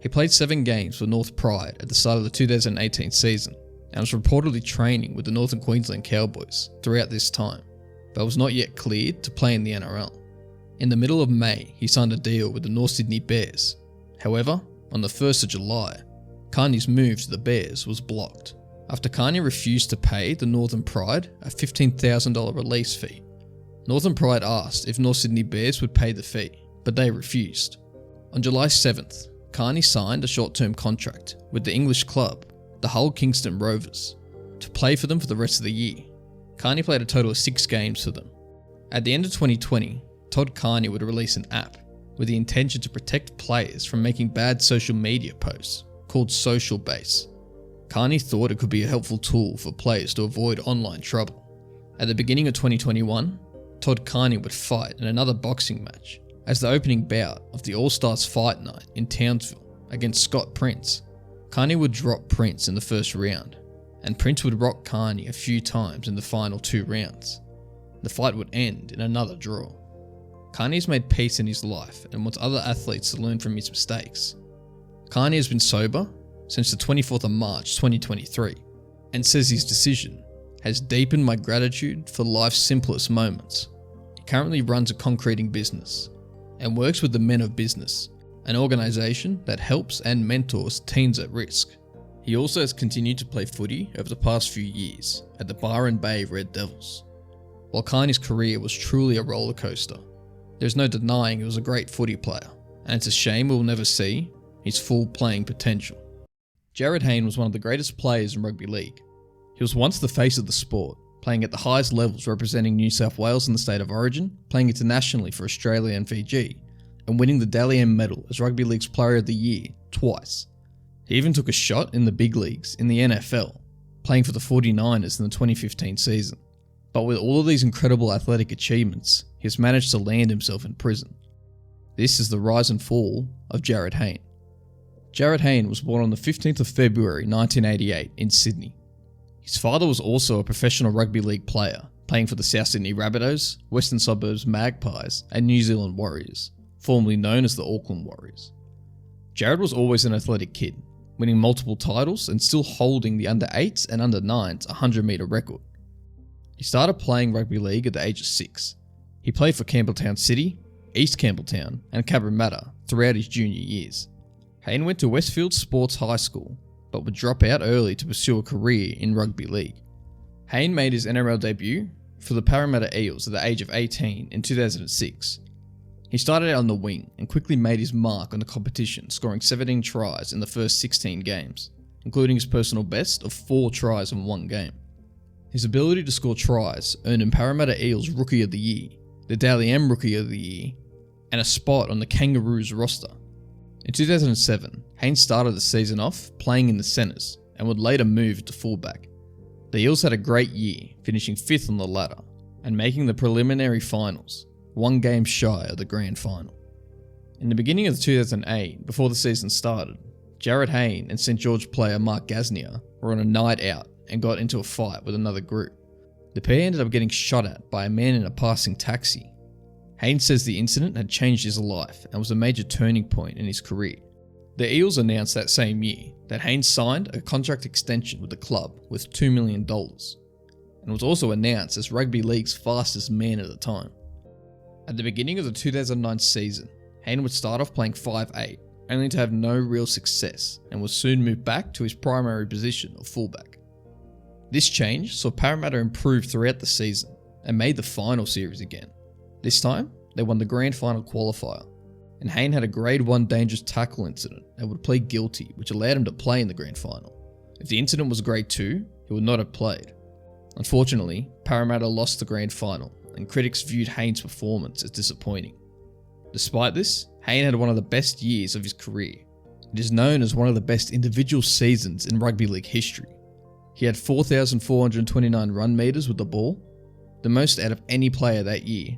He played 7 games for North Pride at the start of the 2018 season, and was reportedly training with the Northern Queensland Cowboys throughout this time, but was not yet cleared to play in the NRL. In the middle of May, he signed a deal with the North Sydney Bears. However, on the 1st of July, Carney's move to the Bears was blocked after Carney refused to pay the Northern Pride a $15,000 release fee. Northern Pride asked if North Sydney Bears would pay the fee, but they refused. On July 7th, Carney signed a short-term contract with the English club, the Hull Kingston Rovers, to play for them for the rest of the year. Carney played a total of 6 games for them. At the end of 2020, Todd Carney would release an app with the intention to protect players from making bad social media posts called Social Base. Carney thought it could be a helpful tool for players to avoid online trouble. At the beginning of 2021, Todd Carney would fight in another boxing match as the opening bout of the All-Stars Fight Night in Townsville against Scott Prince. Carney would drop Prince in the first round, and Prince would rock Carney a few times in the final 2 rounds. The fight would end in another draw. Carney's made peace in his life and wants other athletes to learn from his mistakes. Carney has been sober since the 24th of March 2023 and says his decision has deepened my gratitude for life's simplest moments. He currently runs a concreting business and works with the Men of Business, an organisation that helps and mentors teens at risk. He also has continued to play footy over the past few years at the Byron Bay Red Devils. While Carney's career was truly a roller coaster, there's no denying he was a great footy player, and it's a shame we'll never see his full playing potential. Jarryd Hayne was one of the greatest players in rugby league. He was once the face of the sport, playing at the highest levels representing New South Wales in the State of Origin, playing internationally for Australia and Fiji, and winning the Dally M medal as Rugby League's Player of the Year twice. He even took a shot in the big leagues in the NFL, playing for the 49ers in the 2015 season. But with all of these incredible athletic achievements, he has managed to land himself in prison. This is the rise and fall of Jarryd Hayne. Jarryd Hayne was born on the 15th of February 1988 in Sydney. His father was also a professional rugby league player, playing for the South Sydney Rabbitohs, Western Suburbs Magpies and New Zealand Warriors, formerly known as the Auckland Warriors. Jarryd was always an athletic kid, winning multiple titles and still holding the under 8s and under 9s 100 metre record. He started playing rugby league at the age of 6. He played for Campbelltown City, East Campbelltown and Cabramatta throughout his junior years. Hayne went to Westfield Sports High School, but would drop out early to pursue a career in rugby league. Hayne made his NRL debut for the Parramatta Eels at the age of 18 in 2006. He started out on the wing and quickly made his mark on the competition, scoring 17 tries in the first 16 games, including his personal best of 4 tries in 1 game. His ability to score tries earned him Parramatta Eels Rookie of the Year, the Dally M Rookie of the Year, and a spot on the Kangaroos roster. In 2007, Hayne started the season off playing in the centres and would later move to fullback. The Eels had a great year, finishing 5th on the ladder and making the preliminary finals, 1 game shy of the grand final. In the beginning of 2008, before the season started, Jarryd Hayne and St George player Mark Gasnier were on a night out and got into a fight with another group. The pair ended up getting shot at by a man in a passing taxi. Hayne says the incident had changed his life and was a major turning point in his career. The Eels announced that same year that Hayne signed a contract extension with the club worth $2 million and was also announced as Rugby League's fastest man at the time. At the beginning of the 2009 season, Hayne would start off playing 5'8", only to have no real success and would soon move back to his primary position of fullback. This change saw Parramatta improve throughout the season and made the final series again. This time, they won the grand final qualifier, and Hayne had a grade 1 dangerous tackle incident and would plead guilty, which allowed him to play in the grand final. If the incident was grade 2, he would not have played. Unfortunately, Parramatta lost the grand final, and critics viewed Hayne's performance as disappointing. Despite this, Hayne had one of the best years of his career. It is known as one of the best individual seasons in rugby league history. He had 4,429 run meters with the ball, the most out of any player that year.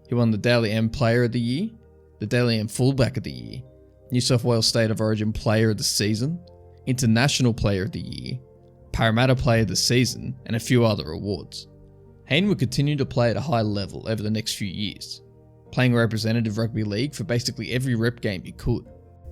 He won the Dally M Player of the Year, the Dally M Fullback of the Year, New South Wales State of Origin Player of the Season, International Player of the Year, Parramatta Player of the Season, and a few other awards. Hayne would continue to play at a high level over the next few years, playing representative rugby league for basically every rep game he could.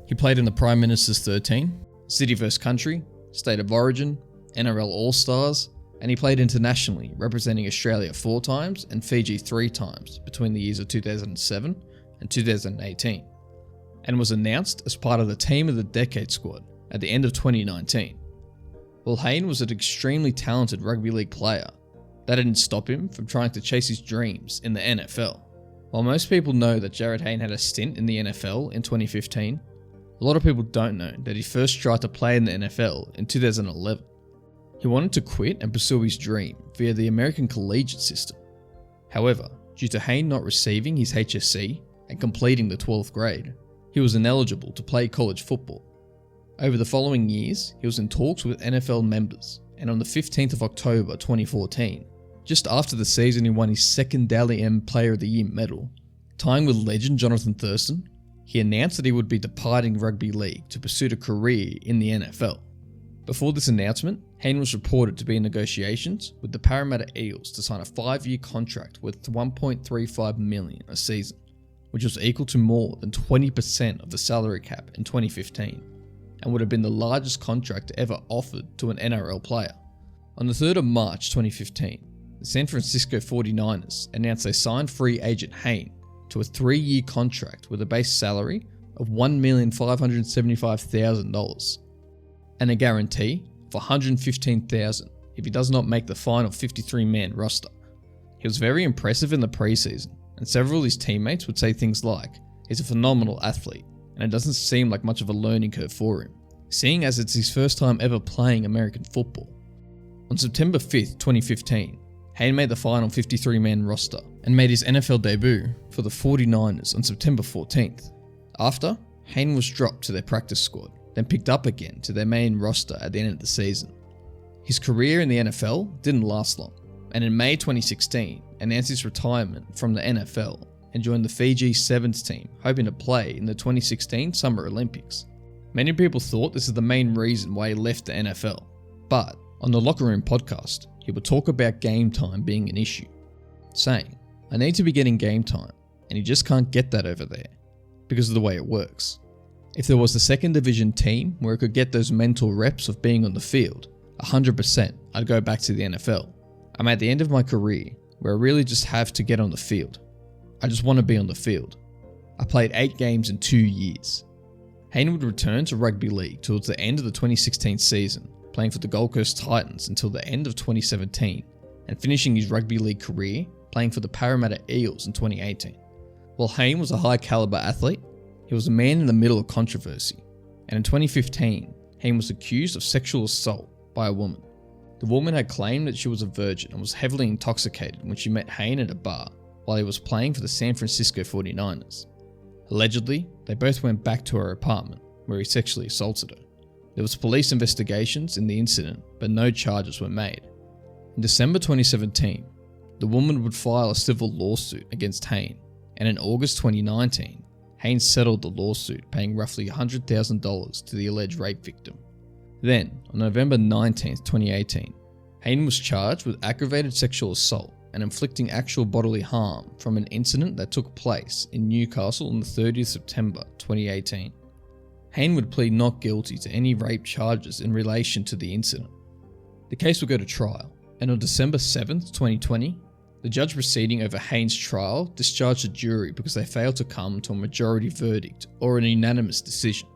He played in the Prime Minister's 13, City vs Country, State of Origin, NRL All-Stars, and he played internationally, representing Australia 4 times and Fiji 3 times between the years of 2007 and 2018, and was announced as part of the Team of the Decade squad at the end of 2019. While Hayne was an extremely talented rugby league player, that didn't stop him from trying to chase his dreams in the NFL. While most people know that Jarryd Hayne had a stint in the NFL in 2015, a lot of people don't know that he first tried to play in the NFL in 2011. He wanted to quit and pursue his dream via the American collegiate system. However, due to Hayne not receiving his HSC and completing the 12th grade, he was ineligible to play college football. Over the following years, he was in talks with NFL members, and on the 15th of October 2014, just after the season he won his second Dally M Player of the Year medal, tying with legend Jonathan Thurston, he announced that he would be departing rugby league to pursue a career in the NFL. Before this announcement, Hayne was reported to be in negotiations with the Parramatta Eels to sign a 5-year contract worth $1.35 million a season, which was equal to more than 20% of the salary cap in 2015, and would have been the largest contract ever offered to an NRL player. On the 3rd of March 2015, the San Francisco 49ers announced they signed free agent Hayne to a 3-year contract with a base salary of $1,575,000 and a guarantee of $115,000 if he does not make the final 53-man roster. He was very impressive in the preseason, and several of his teammates would say things like, he's a phenomenal athlete, and it doesn't seem like much of a learning curve for him, seeing as it's his first time ever playing American football. On September 5th, 2015, Hayne made the final 53-man roster and made his NFL debut for the 49ers on September 14th. After, Hayne was dropped to their practice squad, then picked up again to their main roster at the end of the season. His career in the NFL didn't last long, and in May 2016 announced his retirement from the NFL and joined the Fiji Sevens team, hoping to play in the 2016 Summer Olympics. Many people thought this is the main reason why he left the NFL, but on the Locker Room podcast, he would talk about game time being an issue, saying, I need to be getting game time, and you just can't get that over there, because of the way it works. If there was a second division team where I could get those mental reps of being on the field, 100% I'd go back to the NFL. I'm at the end of my career where I really just have to get on the field. I just want to be on the field. I played 8 games in 2 years. Hayne would return to rugby league towards the end of the 2016 season, playing for the Gold Coast Titans until the end of 2017, and finishing his rugby league career playing for the Parramatta Eels in 2018. While Hayne was a high caliber athlete, he was a man in the middle of controversy, and in 2015, Hayne was accused of sexual assault by a woman. The woman had claimed that she was a virgin and was heavily intoxicated when she met Hayne at a bar while he was playing for the San Francisco 49ers. Allegedly, they both went back to her apartment where he sexually assaulted her. There was police investigations in the incident, but no charges were made. In December 2017, the woman would file a civil lawsuit against Hayne, and in August 2019, Hayne settled the lawsuit, paying roughly $100,000 to the alleged rape victim. Then, on November 19, 2018, Hayne was charged with aggravated sexual assault and inflicting actual bodily harm from an incident that took place in Newcastle on the 30th September 2018. Hayne would plead not guilty to any rape charges in relation to the incident. The case would go to trial, and on December 7, 2020, the judge proceeding over Hayne's trial discharged the jury because they failed to come to a majority verdict or an unanimous decision.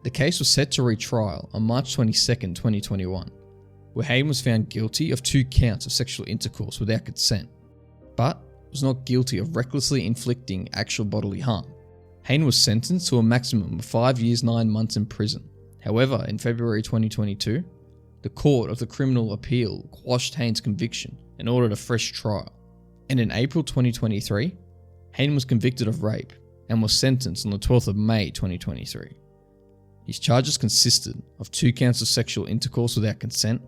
The case was set to retrial on March 22, 2021, where Hayne was found guilty of 2 counts of sexual intercourse without consent, but was not guilty of recklessly inflicting actual bodily harm. Hayne was sentenced to a maximum of 5 years 9 months in prison. However, in February 2022, the Court of the Criminal Appeal quashed Hayne's conviction and ordered a fresh trial. And in April 2023, Hayne was convicted of rape and was sentenced on the 12th of May 2023. His charges consisted of 2 counts of sexual intercourse without consent,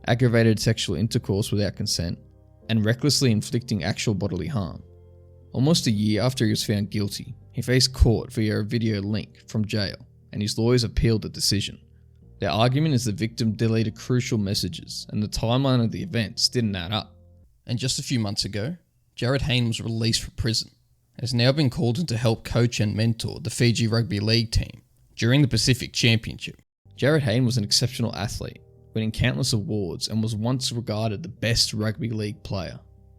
aggravated sexual intercourse without consent, and recklessly inflicting actual bodily harm. Almost a year after he was found guilty, he faced court via a video link from jail, and his lawyers appealed the decision. Their argument is the victim deleted crucial messages, and the timeline of the events didn't add up. And just a few months ago, Jarryd Hayne was released from prison and has now been called in to help coach and mentor the Fiji Rugby League team during the Pacific Championship. Jarryd Hayne was an exceptional athlete, winning countless awards and was once regarded the best rugby league player.